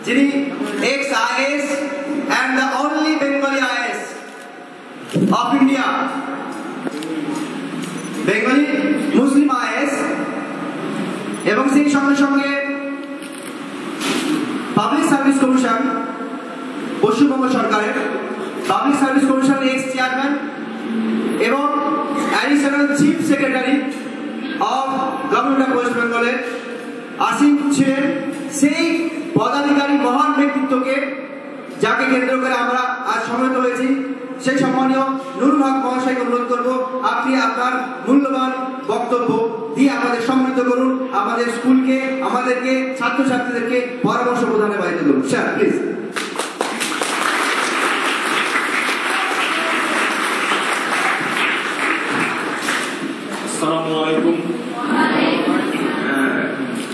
যিনি ex IAS and the only Bengali IAS of India, Bengali Muslim IAS, এবং সেই সঙ্গে সঙ্গে পাবলিক সার্ভিস কমিশন, পশ্চিমবঙ্গ সরকারের পাবলিক সার্ভিস কমিশনের এক্স চেয়ারম্যান এবং additional chief secretary of government of West বেঙ্গলের আসিফ ছিলেন। সেই পদাধিকারী মহান ব্যক্তিত্বকে যাকে কেন্দ্র করে আমরা আজ সমবেত হয়েছি, সেই সম্মানীয় নুরুল হক মহাশয়কে অনুরোধ করব আপনি আপনার মূল্যবান বক্তব্য দিয়ে আমাদের সমৃদ্ধ করুন, আমাদের স্কুলকে, আমাদেরকে, ছাত্রছাত্রীদেরকে পরামর্শ প্রদানে বাধ্য করুন। Sir please. আসসালামু আলাইকুম।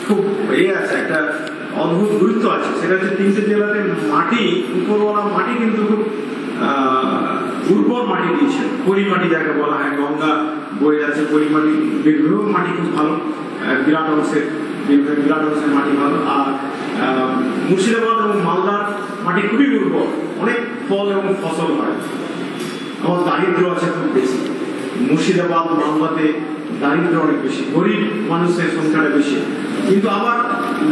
খুব আছে, একটা অদ্ভুত গুরুত্ব আছে, সেটা হচ্ছে তিনটে জেলাতে মাটি, উপরওয়ালা মাটি কিন্তু খুব উর্বর মাটি দিয়েছে। পরিমাটি যাকে বলা হয়, গঙ্গা বয়ে যাচ্ছে, পরিমাটি বীরভূম মাটি খুব ভালো, বিরাট অংশের মাটি ভালো। আর মুর্শিদাবাদ এবং মালদার মাটি খুবই উর্বর, অনেক ফল এবং ফসল হয়। আমার দারিদ্র আছে খুব বেশি, মুর্শিদাবাদ মালদাতে দারিদ্র অনেক বেশি, গরিব মানুষের সংখ্যাটা বেশি, কিন্তু আবার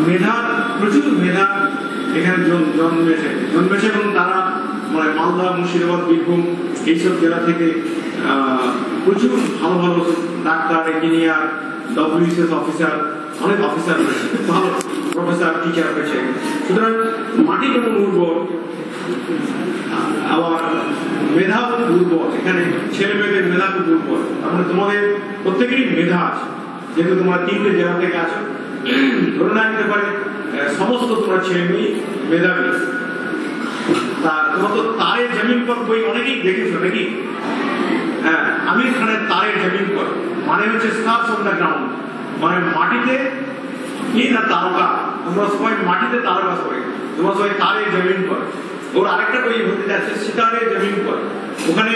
মেধা, প্রচুর মেধা এখানে জন্মেছে এবং তারা মানে মালদা, মুর্শিদাবাদ, বীরভূম এইসব জেলা থেকে প্রচুর ভালো ভালো ডাক্তার, ইঞ্জিনিয়ার, WBCS অফিসার, অনেক অফিসার রয়েছে, খুব ভালো প্রফেসর, টিচার রয়েছে। সুতরাং মাটি যেমন উর্বর, আবার মেধা উর্বর, এখানে ছেলে মেয়েদের মেধা খুব উর্বর। তার মানে তোমাদের প্রত্যেকেরই মেধা আছে, যেহেতু তোমরা তিনটে জেলা থেকে আছো। ধরে না নিতে পারে সমস্ত তোমরা ছেলে মেয়ে মেধাবী। তা তোমরা তো তারে জমিন পর বই অনেকেই দেখেছো নাকি? হ্যাঁ, আমির খানের তারে জমিন পর মানে হচ্ছে স্টার্স অন দ্য গ্রাউন্ড, মানে মাটিতে কি না তারকা। তোমরা সবাই মাটিতে তারকা করে, তোমরা সবাই তারে জমিন পর। ওর আরেকটা বই হতে যাচ্ছে সিতারে জমিন পর। ওখানে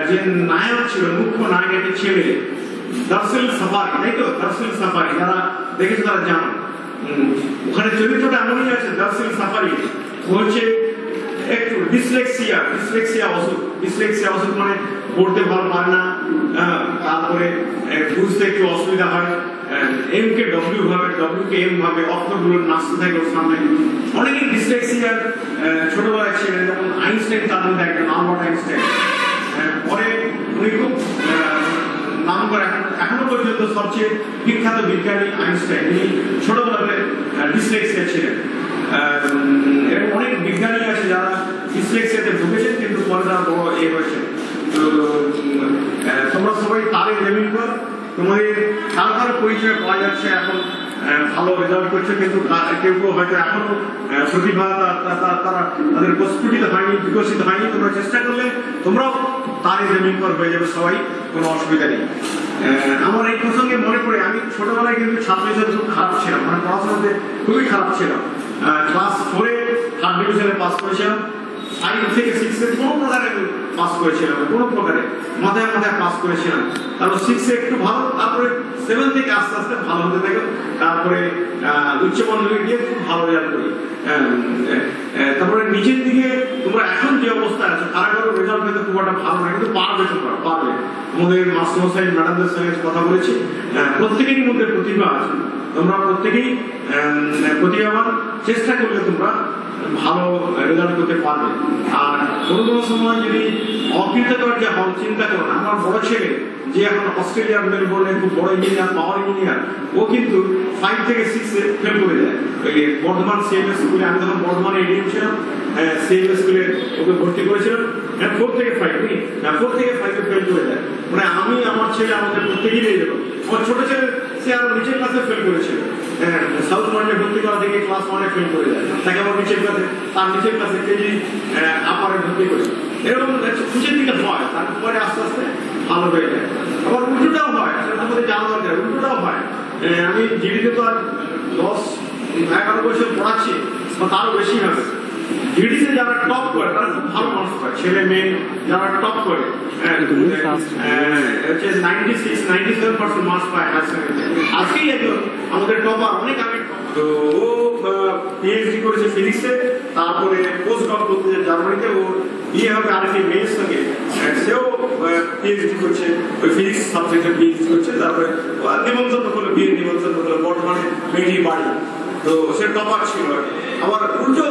যে নায়ক ছিল, মুখ্য নায়ক, একটা ছেলে, দার্সিল সাফারি, তাই তো? দার্সিল সাফারি যারা দেখেছে তারা জানো। ওখানে চরিত্রটা এমনই আছে, দার্সিল সাফারি। ও হচ্ছে একটু ডিসলেক্সিয়া অসুখ, মানে পড়তে ভালো পারে না, তারপরে বুঝতে একটু অসুবিধা হয়, এম কে ডব্লিউ ভাবে, ডব্লিউ কে এম ভাবে, অক্ষরগুলো নাচতে থাকে ওর সামনে। অনেকেই ডিসলেক্সিয়ার ছোটবেলায় ছিলেন, যেমন আইনস্টাইন তার মধ্যে একটা, আলবার্ট আইনস্টাইন। পরে উনি খুব নাম করে, এখনো পর্যন্ত সবচেয়ে বিখ্যাত বিজ্ঞানী আইনস্টাইন। উনি ছোটবেলাতে ডিসলেক্সিয়া ছিলেন। এবং অনেক বিজ্ঞানী আছে যারা ডিসলেক্সিয়াতে ভুগেছেন, কিন্তু পরে তারা বড় হয়েছে। তো তোমরা সবাই তারে জমিন পর, তোমাদের কারো কারো পরিচয় পাওয়া যাচ্ছে, এখন ভালো রেজাল্ট করছে, কিন্তু কেউ কেউ হয়তো এখনো প্রতিভা তারা তাদের প্রস্ফুটিত হয়নি, বিকশিত হয়নি। তোমরা চেষ্টা করলে তোমরাও তারে জমিন পর হয়ে যাবে সবাই, কোনো অসুবিধা নেই। আমার এই প্রসঙ্গে মনে পড়ে, আমি ছোটবেলায় কিন্তু ছাত্র হিসেবে খুব খারাপ ছিলাম, মানে পড়াশোনাতে খুবই খারাপ ছিলাম। ক্লাস 4-এ 3rd ডিভিশনে পাস করেছিলাম, 5 থেকে 6-এ কোনো প্রকারে পাস করেছিলাম, কোনো প্রকারে মাথায় পাস করেছিলাম। তারপর 6-এ একটু ভালো, তারপরে 7 থেকে আস্তে আস্তে ভালো হতে থাকে। তারপরে উচ্চ মাধ্যমিকে গিয়ে খুব ভালো রেজাল্ট করি। তারপরে নিচের দিকে তোমরা এখন যে অবস্থায় আছো, কারো রেজাল্ট হয়তো খুব একটা ভালো না, কিন্তু পারবে, তোমরা পারবে। আমাদের মাস্টারমশাই ম্যাডামদের সঙ্গে কথা বলেছি, প্রত্যেকেরই মধ্যে প্রতিভা আছে, তোমরা প্রত্যেকেই প্রতিভাবান। চেষ্টা করলে তোমরা ভালো রেজাল্ট করতে পারবে। আর কোনো সময় যদি অকৃতকার্য হন, চিন্তা করো না। আমার বড় ছেলে যে এখন অস্ট্রেলিয়ার মেলবোর্নে খুব বড় ইঞ্জিনিয়ার, পাওয়ার ইঞ্জিনিয়ার, ও কিন্তু 5 থেকে 6-এ ফেল করে যায়। ওই বর্ধমান সিএমএস স্কুলে, আমি তখন বর্ধমানে এডিএম ছিলাম, সিএমএস স্কুলে ওকে ভর্তি করেছিলাম। 4 থেকে 5-এ ফেল করে যায়। মানে আমি, আমার ছেলে, আমাদের প্রত্যেকেই নিয়ে যাবো। আমার ছোট ছেলে, সে আরো নিচের ক্লাসে ফেল করেছিল, সাউথ পয়েন্টে ভর্তি করা থেকে ক্লাস 1-এ ফেল করে যায়। তাকে আবার নিচের ক্লাসে, তার নিচের ক্লাসে কেজি আপারে ভর্তি করে। এরকম নিচের দিকে হয়, তারপরে আস্তে আস্তে ভালো হয়ে যায়। আবার উল্টোটাও হয়, আমাদের জানা দরকার, উল্টোটাও হয়। আমি জিডিতে তো আর 10-11 বছর পড়াচ্ছি, তারও বেশি হবে। জিডিতে যারা টপ করে তারা খুব ভালো মার্কস পায়, ছেলে মেয়ে যারা টপ করে 96-97% মার্কস পায়। আজকেই একজন আমাদের টপার, অনেক আগে। তো পিএইচডি করেছে ফিজিক্সে, তারপরে পোস্ট ডক করতে জার্মানিতে, ও বিয়ে হবে আরেকটি মেয়ের সঙ্গে, সেও পিএইচডি করছে ওই ফিজিক্স সাবজেক্টে পিএইচডি করছে। তারপরে নিমন্ত্রণ করলো, বিয়ের নিমন্ত্রণ করলো, বর্তমানে মেয়েটির বাড়ি, তো সে টপার ছিল। আবার উল্টো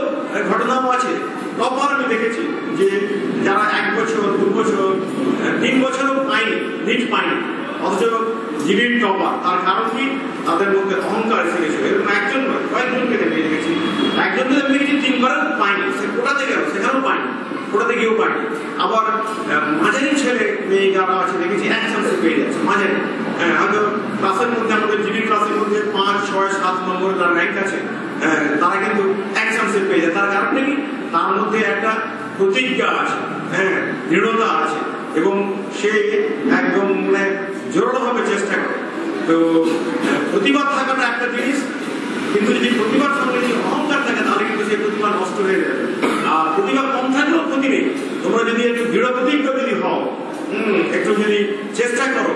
ঘটনাও আছে, টপার আমি দেখেছি যে যারা 1 বছর 2 বছর 3 বছরও পায়নি, নিট পায়নি, অথচ জিডির টপার। তার কারণ কি? তাদের মধ্যে অহংকার এসে গেছিল। এরকম একজন নয়, কয়েকজনকে পেয়ে গেছি। একজনকে দেখেছি 3 বারও পায়নি, সে কোটাতে গেল, সেখানেও পায়নি, কোটাতে গিয়েও পায়নি। আবার মাঝারি ছেলে মেয়ে যারা আছে দেখেছি এক চান্সে পেয়ে যাচ্ছে, মাঝারি। হয়তো ক্লাসের মধ্যে, আমাদের জিডি ক্লাসের মধ্যে 5, 6, 7 নম্বরে যারা র্যাঙ্ক আছে, তারা কিন্তু এক চান্সে পেয়ে যায়। তার কারণটা কি? তার মধ্যে একটা প্রতিজ্ঞা আছে, দৃঢ়তা আছে, এবং সে একদম মানে জোরালোভাবে চেষ্টা করে। তো প্রতিবাদ থাকাটা একটা জিনিস, কিন্তু যদি প্রতিবাদ সঙ্গে যদি অহংকার থাকে তাহলে কিন্তু সেই প্রতিবাদ নষ্ট হয়ে যাবে। আর প্রতিবাদ কম থাকলেও ক্ষতি নেই, তোমরা যদি একটু দৃঢ় প্রতিজ্ঞ যদি হও, একটু যদি চেষ্টা করো,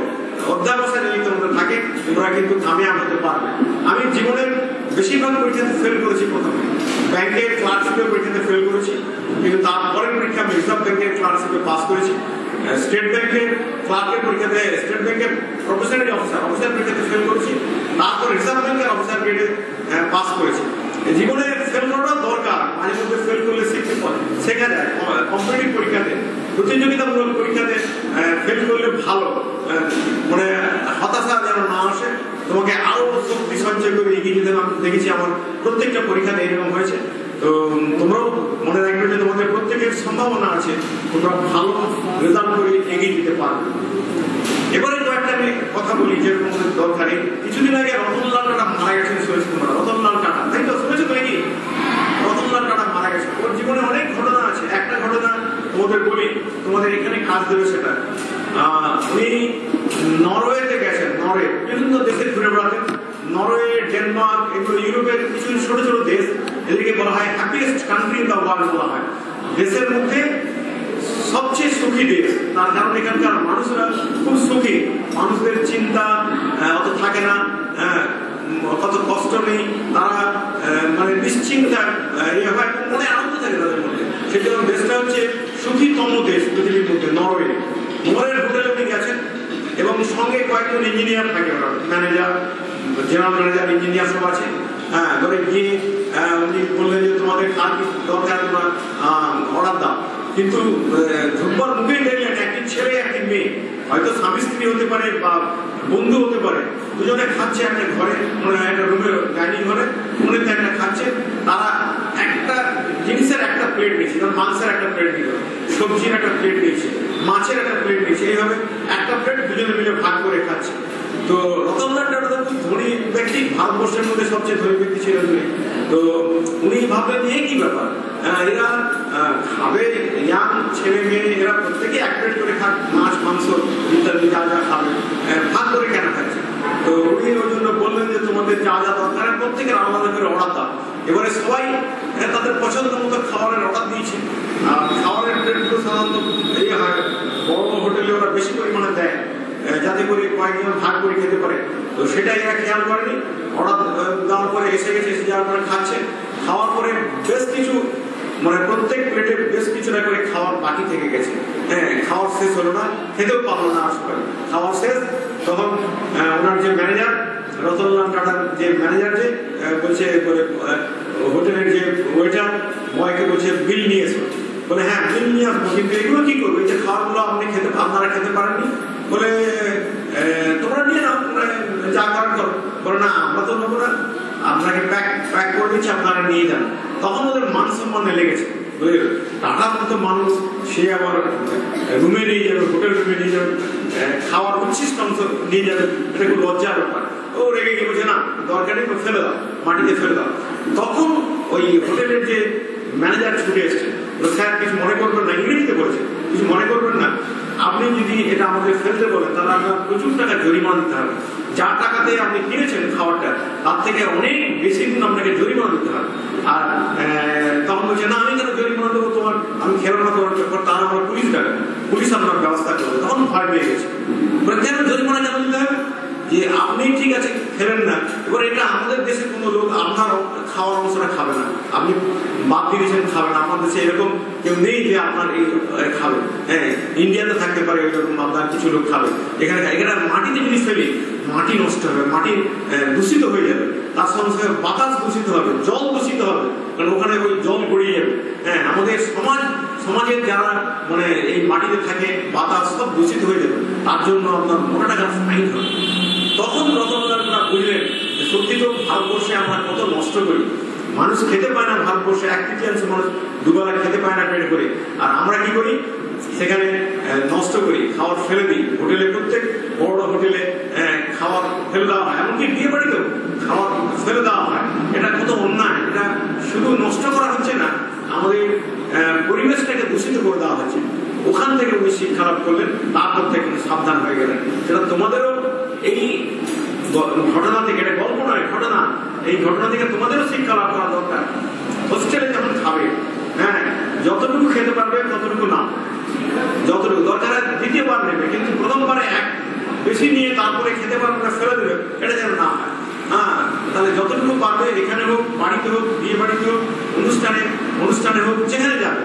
অধ্যাবসায় যদি তোমাদের থাকে, তোমরা কিন্তু কামিয়াব হতে পারবে। আমি জীবনের বেশিরভাগ পরীক্ষাতে ফেল করেছি। প্রথমে ব্যাংকের ক্লার্কশিপের পরীক্ষাতে ফেল করেছি, কিন্তু তারপরের পরীক্ষা আমি রিজার্ভ ব্যাংকের ক্লার্কশিপে পাস করেছি। স্টেট ব্যাংকের ক্লার্কের পরীক্ষাতে, স্টেট ব্যাংকের প্রফেশনারি অফিসার পরীক্ষাতে ফেল করেছি, তারপর রিজার্ভ ব্যাংকের অফিসার গ্রেডে পাস করেছি। জীবনে ফেল করাটা দরকার, মাঝে মধ্যে ফেল করলে শেখা যায়। কম্পিটিটিভ পরীক্ষাতে, প্রতিযোগিতামূলক পরীক্ষাতে ফেল করলে ভালো, মানে হতাশা যেন না আসে, তোমাকে আরো শক্তি সঞ্চয় করে এগিয়ে যেতে। আমি দেখেছি আমার প্রত্যেকটা পরীক্ষাতে এরকম হয়েছে। তো তোমরাও মনে রাখবে যে তোমাদের প্রত্যেকের সম্ভাবনা আছে, তোমরা ভালো রেজাল্ট করে এগিয়ে দিতে পারবে। এবারে কয়েকটা আমি কথা বলি যেরকম দরকারি। কিছুদিন আগে রতনলাল টাটা মারা গেছেন, শুনেছি তোমরা? রতনলাল টাটা, তাই তো? শুনেছো তো? নাকি রতনলাল টাটা মারা গেছে। ওর জীবনে অনেক ঘটনা আছে। একটা ঘটনা তোমাদের বলি, তোমাদের এখানে কাজ দেবে সেটা। উনি নরওয়েতে গেছেন, নরওয়ে, বিভিন্ন দেশে ঘুরে বেড়াতেন। নরওয়ে, ডেনমার্ক, এগুলো ইউরোপের কিছু ছোট ছোট দেশ, এদেরকে বলা হয় happiest country in the world বলা হয়। দেশের মধ্যে সবচেয়ে সুখী দেশ, তার কারণ এখানকার মানুষরা খুব সুখী, মানুষদের চিন্তা অত থাকে না, কত কষ্ট নেই, তারা মানে নিশ্চিন্তা ইয়ে হয়, মনে আনন্দ থাকে তাদের মধ্যে। সেজন্য দেশটা হচ্ছে সুখীতম দেশ পৃথিবীর মধ্যে, নরওয়ে। নরওয়ের হোটেলে উনি গেছেন এবং সঙ্গে কয়েকজন ইঞ্জিনিয়ার থাকে, ওরা ম্যানেজার, জেনারেল ম্যানেজার, ইঞ্জিনিয়ার সব আছে। ধরে গিয়ে উনি বললেন যে তোমাদের কার কি দরকার, তোমরা অর্ডার দাও। কিন্তু ঢুকবার মুখেই দেখলেন একটি ছেলে একটি মেয়ে, হয়তো স্বামী স্ত্রী হতে পারে বা বন্ধু হতে পারে, দুজনে খাচ্ছে একটা ঘরে, একটা রুমে, ডাইনিং ঘরে, মনে একটা খাচ্ছে। তারা একটা জিনিসের একটা প্লেট নিয়েছে, যেমন মাংসের একটা প্লেট নিল, সবজির একটা প্লেট নিয়েছে, মাছের একটা প্লেট নিয়েছে, এইভাবে একটা প্লেট দুজনে মিলে ভাগ করে খাচ্ছে। তো রতনলাল টাটা খুব ধনী ব্যক্তি, ভারতবর্ষের মধ্যে সবচেয়ে ধনী ব্যক্তি ছিলেন উনি। তো উনি ভাবলেন এই কি ব্যাপার, এরা খাবে, ইয়াং ছেলে মেয়ে, এরা প্রত্যেকে এক প্লেট করে খাক, মাছ মাংস ইত্যাদি যা যা খাবে, ভাগ করে কেন খাচ্ছে? তো উনি ওই জন্য বললেন যে তোমাদের যা যা দরকার প্রত্যেকের আলাদা করে অর্ডার দাও। এবারে সবাই তাদের পছন্দ মতো খাবারের অর্ডার দিয়েছে। আর খাবারের প্লেটগুলো সাধারণত এই হয় বড় বড় হোটেলে ওরা বেশি পরিমাণে দেয়, যাতে করে কয়েকজন ভাগ করে খেতে পারে। তো সেটাই এরা খেয়াল করেনি, অর্ডার দেওয়ার পরে এসে গেছে, এসে যাওয়ার পরে খাচ্ছে। খাওয়ার পরে বেশ কিছু, মানে প্রত্যেক প্লেটে বেশ কিছুটা করে খাওয়ার বাকি থেকে গেছে। খাওয়ার শেষ হলো না, খেতেও পারলো না আসলে। খাওয়ার শেষ, তখন ওনার যে ম্যানেজার, রতনলাল টাটার যে ম্যানেজার, যে বলছে হোটেলের যে ওয়েটার বয়কে বলছে বিল নিয়ে এসো। বলে হ্যাঁ বিল নিয়ে আসবো, কিন্তু এগুলো কি করবো, এই যে খাবারগুলো আপনারা খেতে পারেননি? বলে তোমরা নিয়ে নাও, যা করার করো। বলে না আমরা তো নেবো না, আপনাকে প্যাক করে দিচ্ছি, আপনারা নিয়ে যান। তখন ওদের মান সম্মানে লেগেছে। টাটার মতো মানুষ, সে আবার রুমে নিয়ে যাবে, হোটেল রুমে নিয়ে যাবে, খাওয়ার উচ্ছিষ্ট অংশ নিয়ে যাবে, এটা খুব লজ্জার ব্যাপার। ও রেগে গিয়ে বলছে না দরকার নেই, ফেলে দাও, মাটিতে ফেলে দাও। তখন ওই হোটেলের যে ম্যানেজার ছুটে এসছে, স্যার কিছু মনে করবেন না, ইংরেজিতে বলেছে, কিছু মনে করবেন না, আপনি যদি এটা আমাদের ফেলতে বলেন তাহলে আপনার প্রচুর টাকা জরিমানা দিতে হবে। যা টাকাতে আপনি কিনেছেন খাবারটা, তার থেকে অনেক বেশি গুণ আপনাকে জরিমানা দিতে হবে। আর তখন বলছে না আমি কেন জরিমানা দেবো, তোমার আমি খেলো না তোমার, তার আমরা পুলিশ ডাকে, পুলিশ আপনার ব্যবস্থা করবে। তখন ভয় পেয়ে গেছে, কেন জরিমানা কেন দিতে হবে, যে আপনি ঠিক আছে খেলেন না, এবার এটা আমাদের দেশের কোনো লোক, আপনার খাওয়ার অংশটা খাবে না, আপনি বাদ দিয়ে দিয়েছেন খাবে না। আমার দেশে এরকম কেউ নেই যে আপনার এই খাবে। হ্যাঁ, ইন্ডিয়াতে থাকতে পারে এরকম আপনার কিছু লোক খাবে। এখানে মাটিতে যদি ফেলি মাটি নষ্ট হবে, মাটি দূষিত হয়ে যাবে, তার সঙ্গে সঙ্গে বাতাস দূষিত হবে, জল দূষিত হবে, কারণ ওখানে ওই জল গড়িয়ে যাবে। হ্যাঁ, আমাদের সমাজের যারা মানে এই মাটিতে থাকে বাতাস সব দূষিত হয়ে যাবে, তার জন্য আপনার মোটা টাকার ফাইন হবে। তখন রতনলালরা বুঝলেন যে সত্যি তো ভারতবর্ষে আমরা কত নষ্ট করি, মানুষ খেতে পায় না, ভারতবর্ষে 1/3 মানুষ দুবেলা খেতে পায় না পেট করে, আর আমরা কি করি সেখানে নষ্ট করি, খাবার ফেলে দিই। হোটেলে প্রত্যেক বড় হোটেলে খাবার ফেলে দেওয়া হয়, এমনকি বিয়ে বাড়িতেও খাবার ফেলে দেওয়া হয়। এটা কত অন্যায়! এটা শুধু নষ্ট করা হচ্ছে না, আমাদের পরিবেশটাকে দূষিত করে দেওয়া হচ্ছে। ওখান থেকে উনি শিক্ষা লাভ করলেন, তারপর থেকে সাবধান হয়ে গেলেন। সেটা তোমাদেরও এই ঘটনা থেকে, এটা গল্প নয়, ঘটনা, এই ঘটনা থেকে তোমাদেরও শিক্ষা লাভ করা দরকার। হোস্টেলে যখন খাবে, হ্যাঁ, যতটুকু খেতে পারবে ততটুকু না, যতটুকু দরকার দ্বিতীয়বার নেবে, কিন্তু প্রথমবারে বেশি নিয়ে তারপরে খেতে পারবে না, ফেলে দেবে, এটা যেন না হয়। হ্যাঁ, তাহলে যতটুকু পারবে, এখানে হোক, বাড়িতে হোক, বিয়ে বাড়িতে হোক, অনুষ্ঠানে হোক, যেখানে যাবে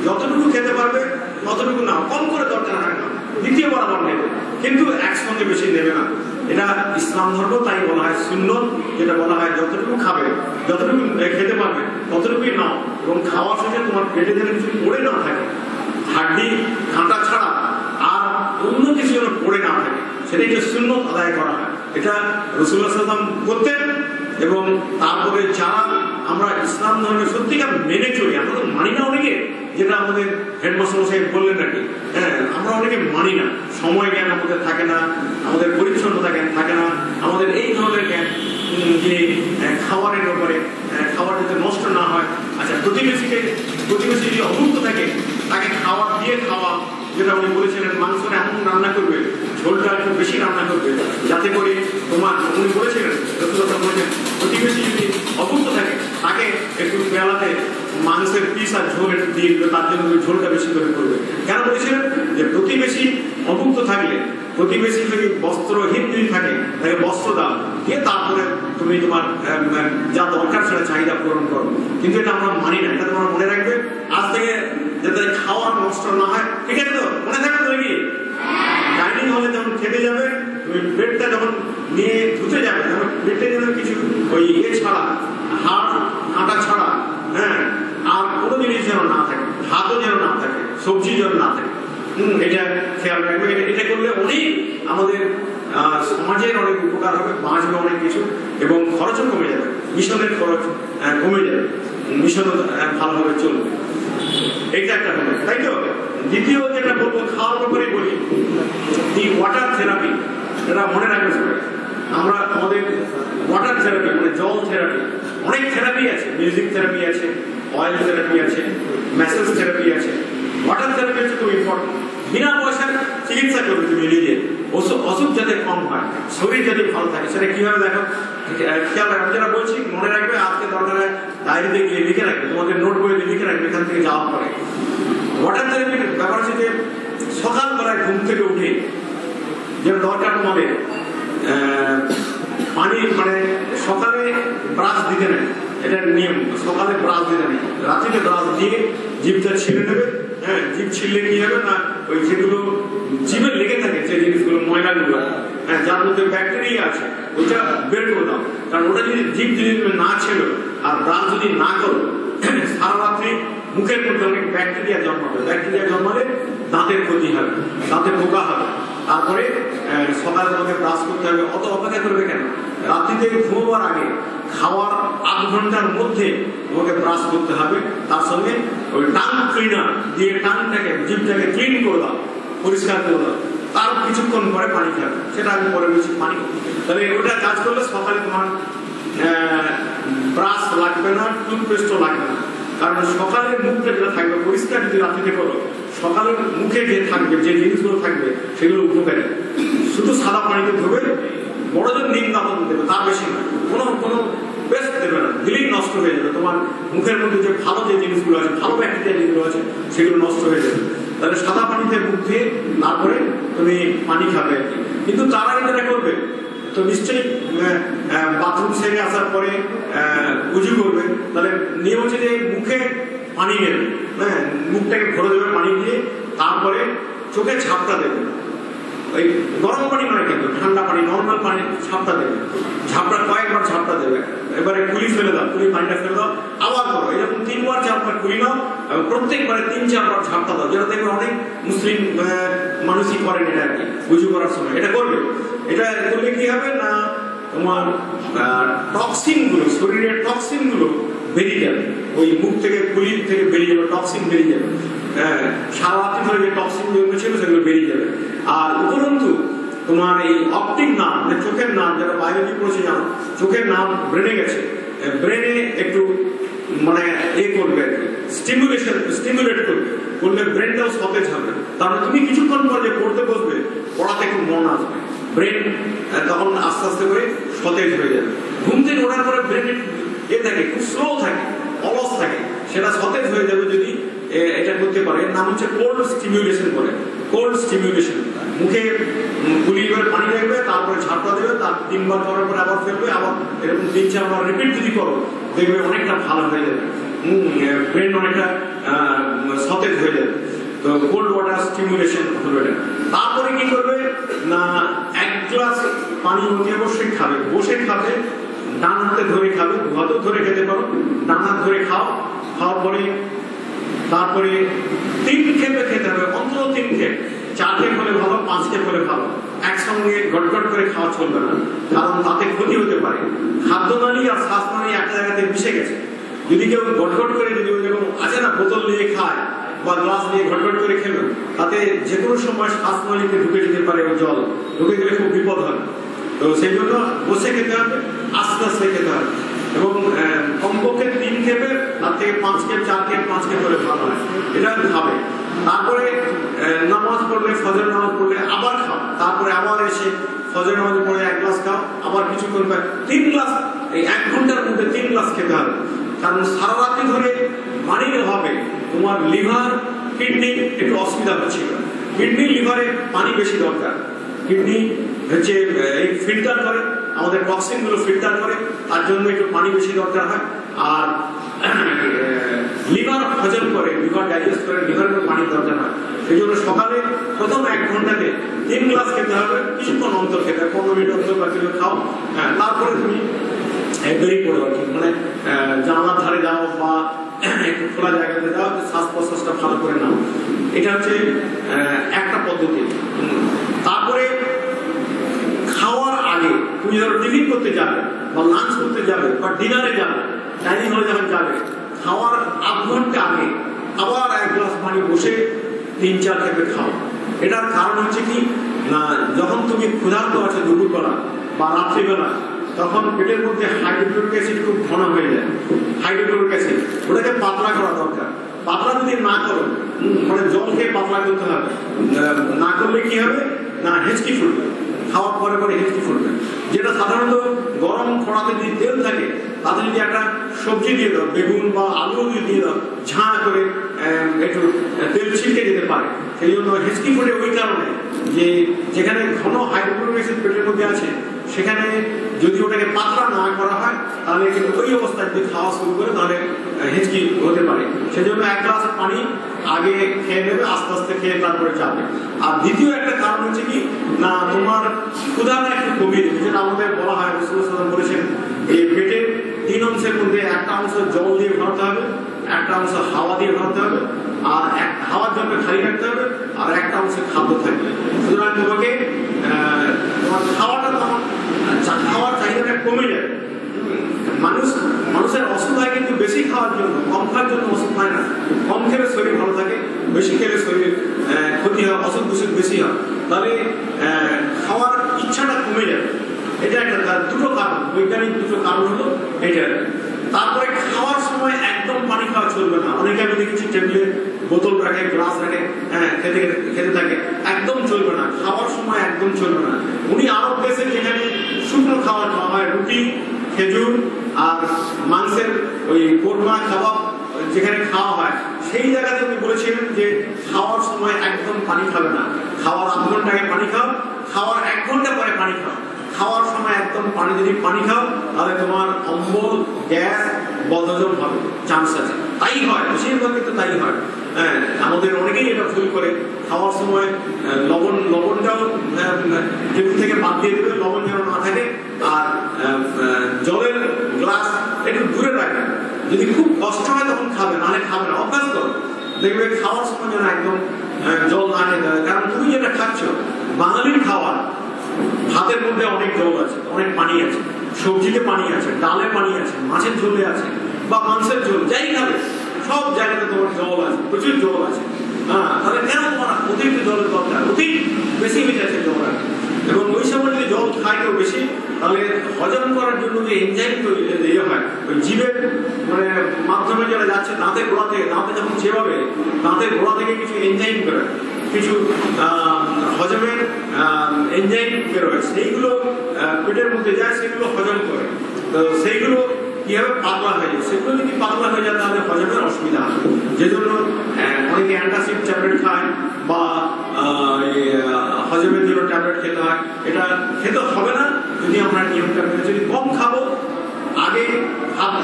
যতটুকু খেতে পারবে ততটুকু না, কম করে দরকার হয় না, দ্বিতীয়বার আবার নেবে, কিন্তু একসঙ্গে বেশি নেবে না। এটা ইসলাম ধর্ম, তাই বলা হয় সুন্নত, যেটা বলা হয় যতটুকু খাবে, যতটুকু খেতে পারবে ততটুকুই নাও, এবং খাওয়ার শেষে তোমার পেটে যেন কিছু পড়ে না থাকে, হাড্ডি কাঁটা ছাড়া আর অন্য কিছু যেন পড়ে না থাকে, সেটাই যে সুন্নত আদায় করা হয়। এটা রাসূলুল্লাহ সাল্লাল্লাহু আলাইহি ওয়াসাল্লাম করতেন। এবং তারপরে যারা আমরা ইসলাম ধর্মে সত্যিকার মেনে চলি, আমরা তো মানি না অনেকে, যেটা আমাদের হেডমাস্টার মশাই বললেন নাকি, হ্যাঁ, আমরা অনেকে মানি না, সময় জ্ঞান আমাদের থাকে না, আমাদের পরিচ্ছন্নতা জ্ঞান থাকে না, আমাদের এই ধরনের জ্ঞান যে খাবারের ব্যাপারে, খাবার যাতে নষ্ট না হয়। আচ্ছা, প্রতিবেশী যদি অভুক্ত থাকে তাকে খাবার দিয়ে খাওয়া, যেটা উনি বলেছিলেন, মাংসটা এমন রান্না করবে, ঝোলটা একটু বেশি রান্না করবে, যাতে করে তোমার, উনি বলেছিলেন প্রতিবেশী যদি অভুক্ত থাকে তাকে একটু পেয়ালাতে মাংসের পিস আর ঝোল একটু দিয়ে দিবে, তার জন্য ঝোলটা বেশি করে করবে। কেন বলেছিলেন? যে প্রতিবেশী অভুক্ত থাকলে, প্রতিবেশী যদি বস্ত্রহীন যদি থাকে তাকে বস্ত্র দাও, দিয়ে তারপরে তুমি তোমার যা দরকার সেটা চাহিদা পূরণ করো। কিন্তু এটা আমরা মানি না, এটা তোমরা মনে রাখবে আজ থেকে, যাতে খাওয়ার নষ্ট না হয়। ঠিক আছে তো? মনে থাকবে তো নাকি? ডাইনিং হলে যখন খেতে যাবে, তুমি প্লেটটা যখন নিয়ে ধুতে যাবে, তখন প্লেটে যেন কিছু ওই ছাড়া, হাড় কাঁটা ছাড়া, হ্যাঁ, আর কোনো জিনিস যেন না থাকে, ভাতও যেন না থাকে, সবজি যেন না থাকে। এটা খেয়াল রাখবে। এটা করলে অনেক আমাদের সমাজের অনেক উপকার হবে, বাঁচবে অনেক কিছু, এবং খরচও কমে যাবে, মিশনের খরচ কমে যাবে, মিশনও ভালোভাবে চলবে। এইটা একটা হবে, তাই তো? দ্বিতীয় যেটা বলবো, খাওয়ার ব্যাপারে বলি, দি ওয়াটার থেরাপি। এটা মনে রাখবে সবাই। আমরা আমাদের ওয়াটার থেরাপি মানে জল থেরাপি, অনেক থেরাপি আছে, মিউজিক থেরাপি আছে, অয়েল থেরাপি আছে, ম্যাসেজ থেরাপি আছে। ওয়াটার থেরাপি হচ্ছে খুব ইম্পর্টেন্ট। বিনা পয়সার চিকিৎসা করবে তুমি নিজে, অসুখ যাতে কম হয়, শরীর যাতে ভালো থাকে। সেটা কিভাবে দেখো, খেয়াল রাখবে। যেটা বলছি মনে রাখবে, আজকে দরকার ডায়েরিতে গিয়ে লিখে রাখবে, তোমাদের নোট বইতে লিখে রাখবে এখান থেকে যাওয়ার পরে। ওয়াটার থেরাপির ব্যাপার হচ্ছে যে সকালবেলায় ঘুম থেকে উঠে যেটা দরকার তোমাদের পানি, মানে সকালে ব্রাশ দিতে নেই, এটা নিয়ম। সকালে ব্রাশ দিতে নেই, রাত্রিতে ব্রাশ দিয়ে জিভটা ছিঁড়ে নেবে। হ্যাঁ, জিভ ছিঁড়লে কি হবে না, ওই যেগুলো জিভে লেগে থাকে, যে জিনিসগুলো ময়লাগুলো, হ্যাঁ, যার মধ্যে ব্যাকটেরিয়া আছে, ওইটা বের করে দাও। কারণ ওটা যদি জিভ যদি না ছিল আর ব্রাশ যদি না করো, সারা রাত্রি মুখের মধ্যে অনেক ব্যাকটেরিয়া জন্মাবে। ব্যাকটেরিয়া জন্মালে দাঁতের ক্ষতি হবে, দাঁতে পোকা হবে। তারপরে সকালে তোমাকে ব্রাশ করতে হবে। অত অপেক্ষা করবে কেন? রাত্রিতে ঘুমোবার আগে খাওয়ার 8 ঘন্টার মধ্যে তোমাকে ব্রাশ করতে হবে। তার সঙ্গে ওই টাং ক্লিনার দিয়ে টাংটাকে, জিভটাকে ক্লিন করে দাও, পরিষ্কার করে দাও। তার কিছুক্ষণ পরে পানি খাবে, সেটা আমি পরে বলছি পানি। তাহলে ওটা কাজ করলে সকালে তোমার ব্রাশ লাগবে না, টুথপেস্টও লাগবে না। কারণ সকালের মুখটা যেটা থাকবে পরিষ্কার, যদি রাত্রিতে করো, সকালের মুখে যে থাকবে, যে জিনিসগুলো থাকবে সেগুলো উপকারী। শুধু সাদা পানিতে ধোবে, বড়জন নিম দাপন দেবে, তার বেশি নয়, কোনো পেস্ট দেবে না, দিলেই নষ্ট হয়ে যাবে। তোমার মুখের মধ্যে যে ভালো যে জিনিসগুলো আছে, ভালো ব্যাকটেরিয়া যেগুলো আছে, সেগুলো নষ্ট হয়ে যাবে। তাহলে সাদা পানিতে মুখ ধুয়ে তারপরে তুমি পানি খাবে আর কি। কিন্তু তার আগে যেটা করবে, তো নিশ্চয়ই বাথরুম সেরে আসার পরে উজু করবে, তাহলে নিয়ম হচ্ছে যে মুখে পানি নেবে, হ্যাঁ, মুখটাকে ভরে দেবে পানি দিয়ে, তারপরে চোখে ঝাপটা দেবে। ওই গরম পানি নয় কিন্তু, ঠান্ডা পানি, নর্মাল পানি ঝাপটা দেবে, ঝাপটা কয়েকবার ঝাপটা দেবে। এবারে কুলি ফেলে দাও, কুলি পানিটা ফেলে দাও, আবার করো, এরকম 3বার 4বার কুলি নাও, প্রত্যেকবারে 3-4বার ঝাপটা দাও, যেটা দেখবে অনেক মুসলিম মানুষই করেন এটা আর কি, উজু করার সময় এটা করবে। এটা করলে কি হবে না, তোমার টক্সিন গুলো, শরীরের টক্সিন গুলো বেরিয়ে যাবে, ওই মুখ থেকে কুলি থেকে বেরিয়ে যাবে, টক্সিন বেরিয়ে যাবে, সারা রাত্রি ধরে যে টক্সিন যেগুলো ছিল সেগুলো বেরিয়ে যাবে। আর উপরন্তু তোমার এই অপটিক নার্ভ, মানে চোখের নার্ভ, যারা বায়োলজি পড়েছে জানো, চোখের নার্ভ ব্রেনে গেছে, ব্রেনে একটু মানে করবে আর কি, স্টিমুলেট করবে, করলে ব্রেনটাও সতেজ হবে। তারপরে তুমি কিছুক্ষণ পর যে পড়তে বসবে, পড়াতে একটু মন আসবে, ব্রেন তখন আস্তে আস্তে করে সতেজ হয়ে যাবে। ঘুম থেকে ওঠার পরে ব্রেন থাকে, খুব স্লো থাকে, অলস থাকে, সেটা সতেজ হয়ে যাবে যদি এটা করতে পারে। নাম হচ্ছে কোল্ড স্টিমিউলেশন বলে, কোল্ড স্টিমিউলেশন। মুখে গুলি করে পানি রাখবে, তারপরে ঝাপটা দেবে, তার 3বার করার পরে আবার ফেলবে, আবার এরকম 3-4বার রিপিট যদি করো, দেখবে অনেকটা ভালো হয়ে যাবে, ব্রেন অনেকটা সতেজ হয়ে যাবে। তো কোল্ড ওয়াটার স্টিমিউলেশন হলো এটা। তারপরে কি করবে না, 1 গ্লাস পানি অতি অবশ্যই খাবে, বসে খাবে, ডান হাতে ধরে খাবে, হাতেও ধরে খেতে পারো, ডান হাত ধরে খাও, খাওয়ার পরে তারপরে 3 খেপে খেতে হবে, অন্তত 3 খেপ, 4 খেপ হলে ভালো, 5 খেপ হলে ভালো। একসঙ্গে গটগট করে খাওয়া চলবে না, কারণ তাতে ক্ষতি হতে পারে। খাদ্যনালী আর শ্বাসনালী একটা জায়গাতে মিশে গেছে, যদি কেউ গটগট করে, যদি যেরকম আছে না বোতল নিয়ে খায় বা গ্লাস নিয়ে ঘটঘট করে খেলো, তাতে যে কোনো সময় শ্বাসনালীতে ঢুকে যেতে পারে, ওই জল ঢুকে গেলে খুব বিপদ হয়। তো সেই জন্য বসে খেতে হবে, আস্তে আস্তে খেতে হবে, এবং কমপক্ষে 3 খেপে, তার থেকে 5 খেপ, 4 খেপ, 5 খেপ করে ভালো হয়, এটা খাবে। তারপরে নামাজ পড়লে, ফজর নামাজ পড়লে আবার খাও, তারপরে আবার এসে ফজর নামাজ পড়ে 1 গ্লাস খাও, আবার কিছুক্ষণ 3 গ্লাস, এই 1 ঘন্টার মধ্যে 3 গ্লাস খেতে হবে। কারণ সারা রাত্রি ধরে পানির অভাবে তোমার লিভার, কিডনি একটু অসুবিধা হচ্ছিল। কিডনি লিভারে পানি বেশি দরকার, কিডনি হচ্ছে এই ফিল্টার করে, আমাদের টক্সিন গুলো ফিল্টার করে, তার জন্য একটু পানি বেশি দরকার হয়। আর লিভার হজম করে, লিভার ডাইজেস্ট করে, লিভারের পানির দরকার হয়। সেই জন্য সকালে প্রথম 1 ঘন্টাতে 3 গ্লাস খেতে হবে, কিছুক্ষণ অন্তর খেতে হবে, 15 মিনিট অন্তর বা কিছু খাও, তারপরে তুমি বেরিয়ে পড়ো আর কি, মানে জানলার ধারে যাও বা একটু খোলা জায়গাতে যাও, শ্বাস প্রশ্বাসটা ভালো করে নাও। এটা হচ্ছে একটা পদ্ধতি। তারপরে খাওয়ার আগে তুমি ধরো টিফিন করতে যাবে বা লাঞ্চ করতে যাবে বা ডিনারে যাবে, ডাইনিং হলে যখন যাবে, খাওয়ার 8 ঘন্টা আগে আবার 1 গ্লাস পানি বসে 3-4 খেপে খাও। এটার কারণ হচ্ছে কি না, যখন তুমি ক্ষুধার্ত আছো দুপুরবেলা বা রাত্রিবেলা, তখন পেটের মধ্যে হাইড্রোক্লোরিক অ্যাসিড খুব ঘন হয়ে যায়। হাইড্রোক্লোরিক অ্যাসিড, ওটাকে পাতলা করা দরকার। পাতলা যদি না করো, মানে জল খেয়ে পাতলা করতে হবে, না করলে কি হবে না, হেঁচকি ফুটবে, খাওয়ার পরে পরে হেঁচকি ফুটবে। যেটা সাধারণত গরম খড়াতে যদি তেল থাকে, তাতে যদি একটা সবজি দিয়ে দাও, বেগুন বা আলু দিয়ে দাও, ঝাঁ করে একটু তেল ছিটকে যেতে পারে। সেই জন্য হেঁচকি ফুটে ওই কারণে যে যেখানে ঘন হাইড্রোক্লোরিক অ্যাসিড পেটের মধ্যে আছে, সেখানে যদি ওটাকে পাতলা না করা হয়, তাহলে কিন্তু ওই অবস্থায় যদি খাওয়া শুরু করে, তাহলে হেঁচকি হতে পারে। সেই জন্য 1 গ্লাস পানি আগে খেয়ে নেবে, আস্তে আস্তে খেয়ে তারপরে যাবে। আর দ্বিতীয় একটা কারণ হচ্ছে কি না, তোমার ক্ষুধাটা একটু কমিয়ে দেবে, যেটা আমাদের বলা হয়, রাসূলুল্লাহ সাল্লাল্লাহু আলাইহি ওয়াসাল্লাম বলেছেন, এই পেটের 3 অংশের মধ্যে একটা অংশ জল দিয়ে ভরাতে হবে, একটা অংশ হাওয়া দিয়ে ভরাতে হবে, আর হাওয়ার জন্য খালি রাখতে হবে, আর একটা অংশে খাদ্য থাকবে। সুতরাং তোমাকে তোমার খাওয়াটা, তখন খাওয়ার চাহিদাটা কমে যায়। মানুষের অসুখ হয় কিন্তু বেশি খাওয়ার জন্য, কম খাওয়ার জন্য অসুখ হয় না। কম খেলে শরীর ভালো থাকে, বেশি খেলে শরীর ক্ষতি হয়, অসুখ বিসুখ বেশি হয়। তাহলে খাওয়ার ইচ্ছাটা কমে যাবে। এটা একটা, দুটো কারণ, বৈজ্ঞানিক দুটো কারণ হলো এটা। তারপরে খাওয়ার সময় একদম পানি খাওয়া চলবে না। অনেকে আমি দেখেছি টেবিলে বোতল রাখে, গ্লাস রাখে, খেতে থাকে, একদম চলবে না। খাওয়ার সময় একদম চলবে না। উনি আরব দেশে যেখানে শুকনো খাবার খাওয়া হয়, রুটি, খেজুর আর মাংসের ওই কোরমা কাবাব যেখানে খাওয়া হয়, সেই জায়গাতে উনি বলেছিলেন যে খাওয়ার সময় একদম পানি খাবে না। খাওয়ার 8 ঘন্টা আগে পানি খাও, খাওয়ার 1 ঘন্টা পরে পানি খাও। খাওয়ার সময় একদম পানি, যদি পানি খাও তাহলে তোমার অম্বল, গ্যাস, বদহজম হবে চান্স আছে। তাই হয়, বেশিরভাগ কিন্তু তাই হয়। হ্যাঁ, আমাদের অনেকেই এটা ভুল করে, খাওয়ার সময় লবণটাও টেবিল থেকে বাদ দিয়ে দেবে, লবণ যেন না থাকে। আর জলের গ্লাস একটু দূরে রাখবে, যদি খুব কষ্ট হয় তখন খাবে, নাহলে খাবে না। অভ্যাস করো, দেখবে খাওয়ার সময় যেন একদম জল না খেতে হয়। কারণ তুমি যেটা খাচ্ছ, বাঙালির খাওয়ার, ভাতের মধ্যে অনেক জল আছে, অনেক পানি আছে, সবজিতে পানি আছে, ডালে পানি আছে, মাছের ঝোলে আছে, বা মাংসের ঝোল, যাই খাবে সব জায়গাতে তোমার জল আছে, প্রচুর জল আছে। হ্যাঁ, তাহলে কেন তোমার অতিরিক্ত জলের দরকার? অতি বেশি হয়ে যাচ্ছে জল আর। এবং ওই সময় যদি জল খায় কেউ বেশি, তাহলে হজম করার জন্য যে এনজাইম ইয়ে হয়, ওই জীবের মানে মাধ্যমে যারা যাচ্ছে দাঁতের গোড়া থেকে, দাঁতে যখন চেবাবে দাঁতের গোড়া থেকে কিছু এনজাইম বেরোয়, কিছু হজমের এনজাইম বেরোয়, সেইগুলো পেটের মধ্যে যায়, সেগুলো হজম করে। তো সেইগুলো কিভাবে পাতলা হয়ে যায়, সেগুলো যদি পাতলা হয়ে যায় তাহলে হজমের অসুবিধা হয়। যে জন্য অনেকে অ্যান্টাসিড ট্যাবলেট খায় বা হজমের জন্য ট্যাবলেট খেতে হয়। এটা খেতে হবে না যদি আমরা নিয়মটা মেনে চলি। কম খাবো, আগে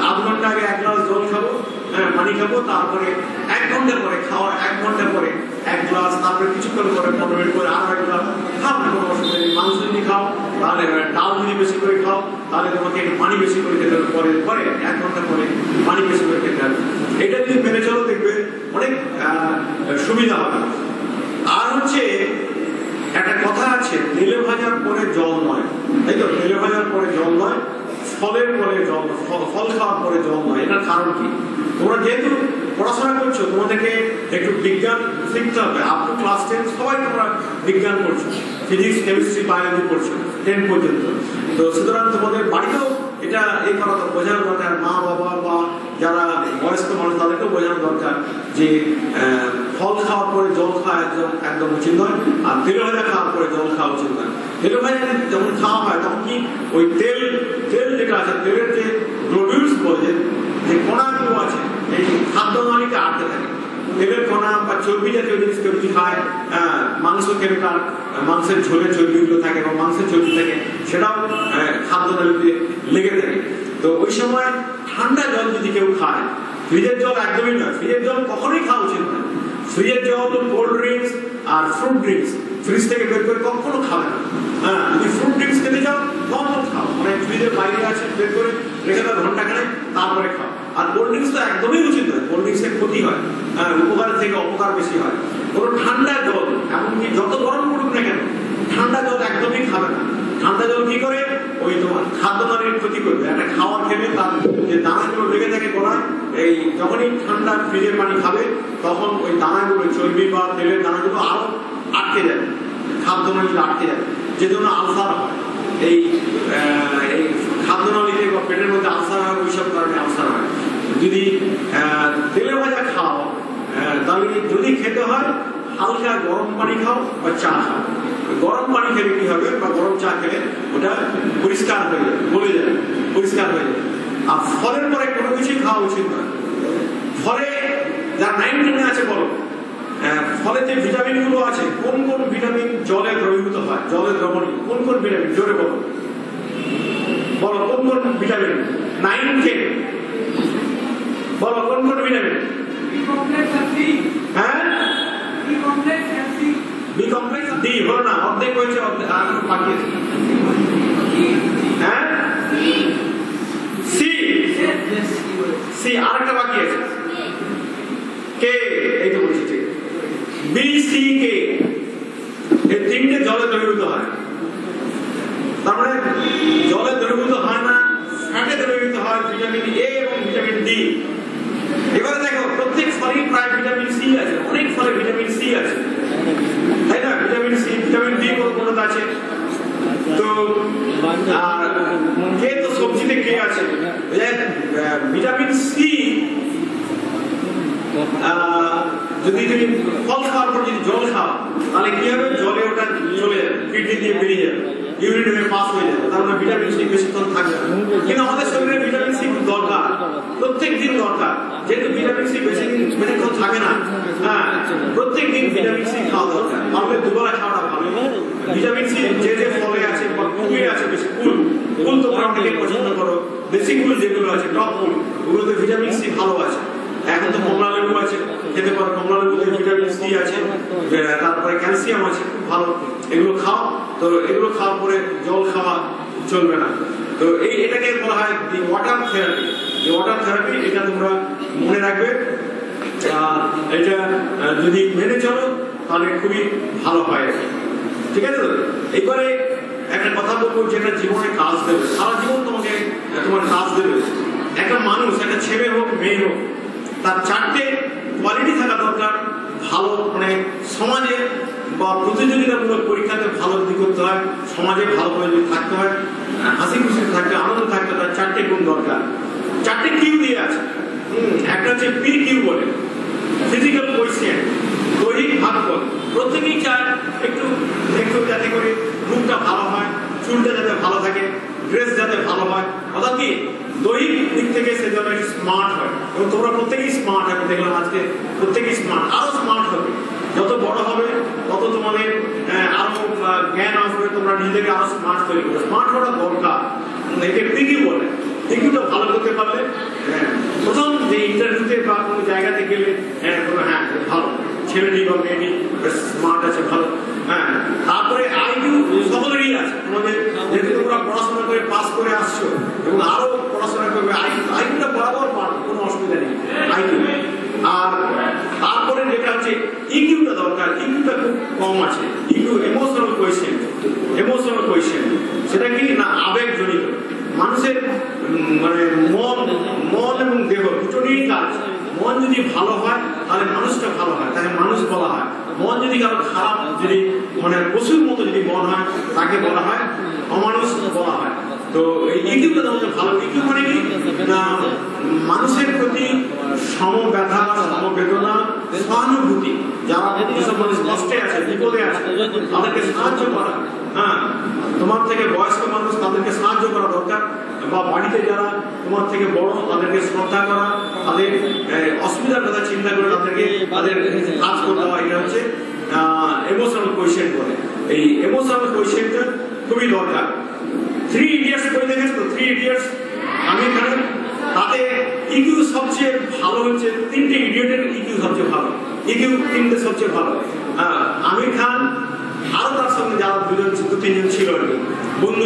আধ ঘন্টা আগে 1 গ্লাস জল খাবো, পানি খাবো, তারপরে 1 ঘন্টা পরে খাওয়ার 1 ঘন্টা পরে 1 গ্লাস, তারপরে কিছুক্ষণ পরে 15 মিনিট পরে আরো 1 গ্লাস খাও না, কোনো অসুবিধা নেই। মাংস যদি খাও তাহলে, ডাল যদি বেশি করে খাও তাহলে তোমাকে একটু পানি বেশি করে খেতে হবে, পরে 1 ঘন্টা পরে পানি বেশি করে খেতে হবে। এটা যদি মেনে চলো দেখবে অনেক সুবিধা হবে। আর হচ্ছে একটা কথা আছে, তেলে ভাজার পরে জল নয়, তাই তো? তেলে ভাজার পরে জল নয়, ফলের পরে জল, ফল খাওয়ার পরে জল নয়। এটার কারণ কি? তোমরা যেহেতু পড়াশোনা করছো, তোমাদেরকে একটু বিজ্ঞান শিখতে হবে। আপ টু ক্লাস 10 সবাই তোমরা বিজ্ঞান পড়ছো, ফিজিক্স, কেমিস্ট্রি, বায়োলজি পড়ছো 10 পর্যন্ত। তো সুতরাং তোমাদের বাড়িতেও এটা এই কথা বোঝানো দরকার, মা বাবা বা যারা বয়স্ক মানুষ তাদেরকেও বোঝানো দরকার যে ফল খাওয়ার পরে জল খাওয়া একদম উচিত নয়, আর তেল ভাজা খাওয়ার পরে জল খাওয়া উচিত নয়। তেল ভাজা যখন খাওয়া হয় তখন কি ওই তেল যেটা আছে, তেলের যে গ্লোবিউলস বলে, যে কণাগুলো আছে, এই খাদ্য নালীতে আটকে থাকে। তেলের কণা বা চর্বি জাতীয় জিনিস কেউ যদি খায়, মাংস খেলে তার মাংসের ঝোলে চর্বিগুলো থাকে বা মাংসের চর্বি থাকে, সেটাও খাদ্য নালীতে লেগে থাকে। তো ওই সময় ঠান্ডা জল যদি কেউ খায়, ফ্রিজের জল একদমই নয়, ফ্রিজের জল কখনোই খাওয়া উচিত নয়। ফ্রিজের জল, কোল্ড ড্রিঙ্কস আর ফ্রুট ড্রিঙ্কস ফ্রিজ থেকে বের করে কখনো খাবে না। হ্যাঁ, যদি ফ্রুট ড্রিঙ্কস খেতে যাও নর্মাল খাও, মানে ফ্রিজের বাইরে আছে, বের করে রেখে দাও ঘন্টাখানেক, তারপরে খাও। আর কোল্ড ড্রিঙ্কস তো একদমই উচিত নয়, কোল্ড ড্রিঙ্কসের ক্ষতি হয়, উপকারের থেকে অপকার বেশি হয়। কোনো ঠান্ডা জল, এমনকি যত গরম পড়ুক না কেন, ঠান্ডা জল একদমই খাবে না। ঠান্ডা জল কি করে? ওই তোমার খাদ্য নালীর ক্ষতি করবে। একটা খাওয়ার খেলে তার যে দানাগুলো লেগে থাকে গলায়, এই যখনই ঠান্ডা ফ্রিজের পানি খাবে তখন ওই দানাগুলো, চর্বি বা তেলের দানাগুলো আরো আটকে যাবে, খাদ্য নালীতে আটকে যাবে, যে জন্য আলসার হয়। এই খাদ্য নালীতে বা পেটের মধ্যে আলসার হয়, ওইসব কারণে আলসার হয়। যদি তেলে ভাজা খাও, তাহলে যদি খেতে হয় হালকা গরম পানি খাও বা চা খাও। গরম পানি খেলে কি হবে, বা গরম চা খেলে ওটা পরিষ্কার হয়ে যাবে, গলে যাবে, পরিষ্কার হয়ে যাবে। আর ফলের পরে কোনো কিছুই খাওয়া উচিত নয়। ফলে যার 9 আছে বলো, ফলে যে ভিটামিন গুলো আছে, কোন কোন ভিটামিন জলে দ্রবীভূত হয়, জলে দ্রবণীয় কোন কোন ভিটামিন, জোরে বলো, বলো কোন কোন ভিটামিন 9 বলো, কোন কোন ভিটামিন? হ্যাঁ, বি কমপ্লেক্স, ডি হলো না, অর্ধেক হয়েছে, আর বাকি আছে। হ্যাঁ, সি, সি আরেকটা বাকি আছে, কে, এই তো বলছি, ঠিক। বি, সি, কে, এই 3টে জলে দ্রবীভূত হয়। তার মানে জলে দ্রবীভূত হয় না, ফ্যাটে দ্রবীভূত হয় ভিটামিন এ এবং ভিটামিন ডি। এবারে দেখো, প্রত্যেক ফলে প্রায় ভিটামিন সি আছে, অনেক ফলে ভিটামিন সি আছে, তাই না? ভিটামিন সি, ভিটামিন ডি কোনটা আছে? তো আর কে তো সবজিতে কে আছে। ভিটামিন সি যদি তুমি ফল খাওয়ার পর যদি জল খাও, তাহলে কি হবে? জলে ওটা চলে যাবে, কিডনি দিয়ে বেরিয়ে যাবে, ইউরিন হয়ে পাস হয়ে যাবে, তার মানে ভিটামিন সি বেশিক্ষণ থাকবে না। কিন্তু আমাদের শরীরে ভিটামিন সি দরকার, প্রত্যেক দিন দরকার। যেহেতু ভিটামিন সি বেশিক্ষণ থাকে না, হ্যাঁ, প্রত্যেক দিন ভিটামিন সি খাওয়া দরকার, পারলে দুবেলা খাওয়াটা ভালো। ভিটামিন সি যে যে ফলে আছে বা ফুলে আছে, বেশি ফুল তোমরা অনেকে পছন্দ করো, দেশি ফুল যেগুলো আছে টক ফুল, ওগুলোতে ভিটামিন সি ভালো আছে। এখন তো কমলা লেবু আছে, খেতে পারো, কমলা লেবুতে ভিটামিন সি আছে, তারপরে ক্যালসিয়াম আছে, খুব ভালো, এগুলো খাও। তো এগুলো খাওয়ার পরে জল খাওয়া চলবে না। তো এটাকে বলা হয় দি ওয়াটার থেরাপি। যে ওয়াটার থেরাপি এটা তোমরা মনে রাখবে, এটা যদি মেনে চলো তাহলে খুবই ভালো হয়, ঠিক আছে? তো এবারে একটা কথা বলবো, যেটা জীবনে কাজ দেবে, সারা জীবন তোমাকে তোমার কাজ দেবে। একটা মানুষ, একটা ছেলে হোক মেয়ে হোক, তার 4টে কোয়ালিটি থাকা দরকার ভালো, মানে সমাজে বা প্রতিযোগিতামূলক পরীক্ষাতে ভালো দিক করতে হয়, সমাজে ভালো করে যদি থাকতে হয়, হাসি খুশি থাকতে, আনন্দ থাকতে, তার 4টে গুণ দরকার। 4টে কিউ দিয়ে আছে। একটা হচ্ছে পি কিউ বলে, ফিজিক্যাল কোয়েশ্চেন্ট, দৈহিক ভাগফল। প্রত্যেকেই চায় একটু একটু যাতে করে রূপটা ভালো হয়, চুলটা যাতে ভালো থাকে, ড্রেস যাতে ভালো হয়, অর্থাৎ কি দৈহিক দিক থেকে সে যেন একটু স্মার্ট হয়। এবং তোমরা প্রত্যেকেই স্মার্ট হবে, দেখলাম আজকে প্রত্যেকেই স্মার্ট, আরো স্মার্ট হবে। যত বড় হবে তত তোমাদের আরো জ্ঞান আসবে, তোমরা নিজেকে আরো স্মার্ট তৈরি করবে। স্মার্ট হওয়াটা দরকার, একে পিকিউ বলে। পিকিউটা ভালো করতে পারলে প্রথম যে ইন্টারভিউতে বা কোনো জায়গাতে গেলে হ্যাঁ ভালো ছেলেটি বা মেয়েটি স্মার্ট আছে, ভালো। হ্যাঁ, তারপরে আইকিউ সকলেরই আছে তোমাদের, যেহেতু তোমরা পড়াশোনা করে পাস করে আসছো এবং আরো পড়াশোনা করবে, আইকিউটা বরাবর পারবে, কোনো অসুবিধা নেই আইকিউ। আর তারপরে যেটা হচ্ছে ইকিউটা দরকার, ইকিউটা খুব কম আছে। EQ emotional question, emotional question সেটা কি না আবেগ জড়িত। মানুষের মানে মন এবং দেহ দুটো নিয়েই কাজ। মন যদি ভালো হয় তাহলে মানুষটা ভালো হয়, তাকে মানুষ বলা হয়। মন যদি কারো খারাপ, যদি মানে পশুর মতো যদি মন হয়, তাকে বলা হয় অমানুষ বলা হয়। তো এই ইকিউটা তোমাদের ভালো। ইকিউ মানে কি না মানুষের প্রতি সমব্যথা, সমবেদনা, সহানুভূতি। যারা যেসব মানুষ কষ্টে আছে, বিপদে আছে, তাদেরকে সাহায্য করা। হ্যাঁ, তোমার থেকে বয়স্ক মানুষ, তাদেরকে সাহায্য করা দরকার। বা বাড়িতে যারা তোমার থেকে বড়, তাদেরকে শ্রদ্ধা করা, তাদের অসুবিধার কথা চিন্তা করে তাদের কাজ করতে হয়। এটা হচ্ছে ইমোশনাল কোয়েশ্চেন বলে। এই ইমোশনাল কোয়েশ্চেনটা খুবই দরকার। 3 ইডিয়টস বই দেখেছো তো? 3 ইডিয়টস আমির খানের, তাতে ইকিউ সবচেয়ে ভালো হচ্ছে 3টে ইডিয়টের ইকিউ সবচেয়ে ভালো, ইকিউ 3টে সবচেয়ে ভালো। আমির খান আরো তার সঙ্গে যারা 2-3 জন ছিল আর কি, বন্ধু,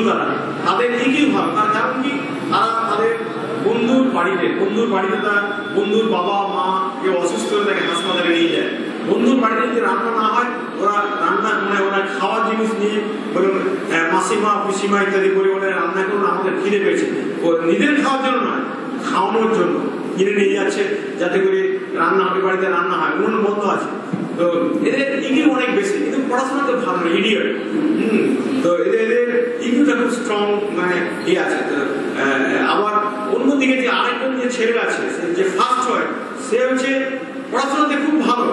তাদের ইকিউ ভালো। তার কারণ কি, তারা তাদের বন্ধুর বাড়িতে তার বন্ধুর বাবা মা কেউ অসুস্থ হয়ে তাকে হাসপাতালে নিয়ে যায়। বন্ধুর বাড়িতে যদি রান্না না হয়, ওরা রান্না মানে ওরা খাওয়ার জিনিস নিয়ে মাসিমা পিসিমা ইত্যাদি করে ওরা রান্না করুন, আমাদের খিদে পেয়েছে, ও নিজের খাওয়ার জন্য নয়, খাওয়ানোর জন্য কিনে নিয়ে যাচ্ছে, যাতে করে রান্না হবে, বাড়িতে রান্না হয়। উনুন বন্ধ আছে। তো এদের ইকিউ অনেক বেশি, কিন্তু পড়াশোনাতে ভালো না, ইডিয়ট। তো এদের ইকিউটা খুব স্ট্রং, মানে ইয়ে আছে। আবার অন্যদিকে যে আরেকজন যে ছেলে আছে, যে ফার্স্ট হয়, সে হচ্ছে পড়াশোনাতে খুব ভালো,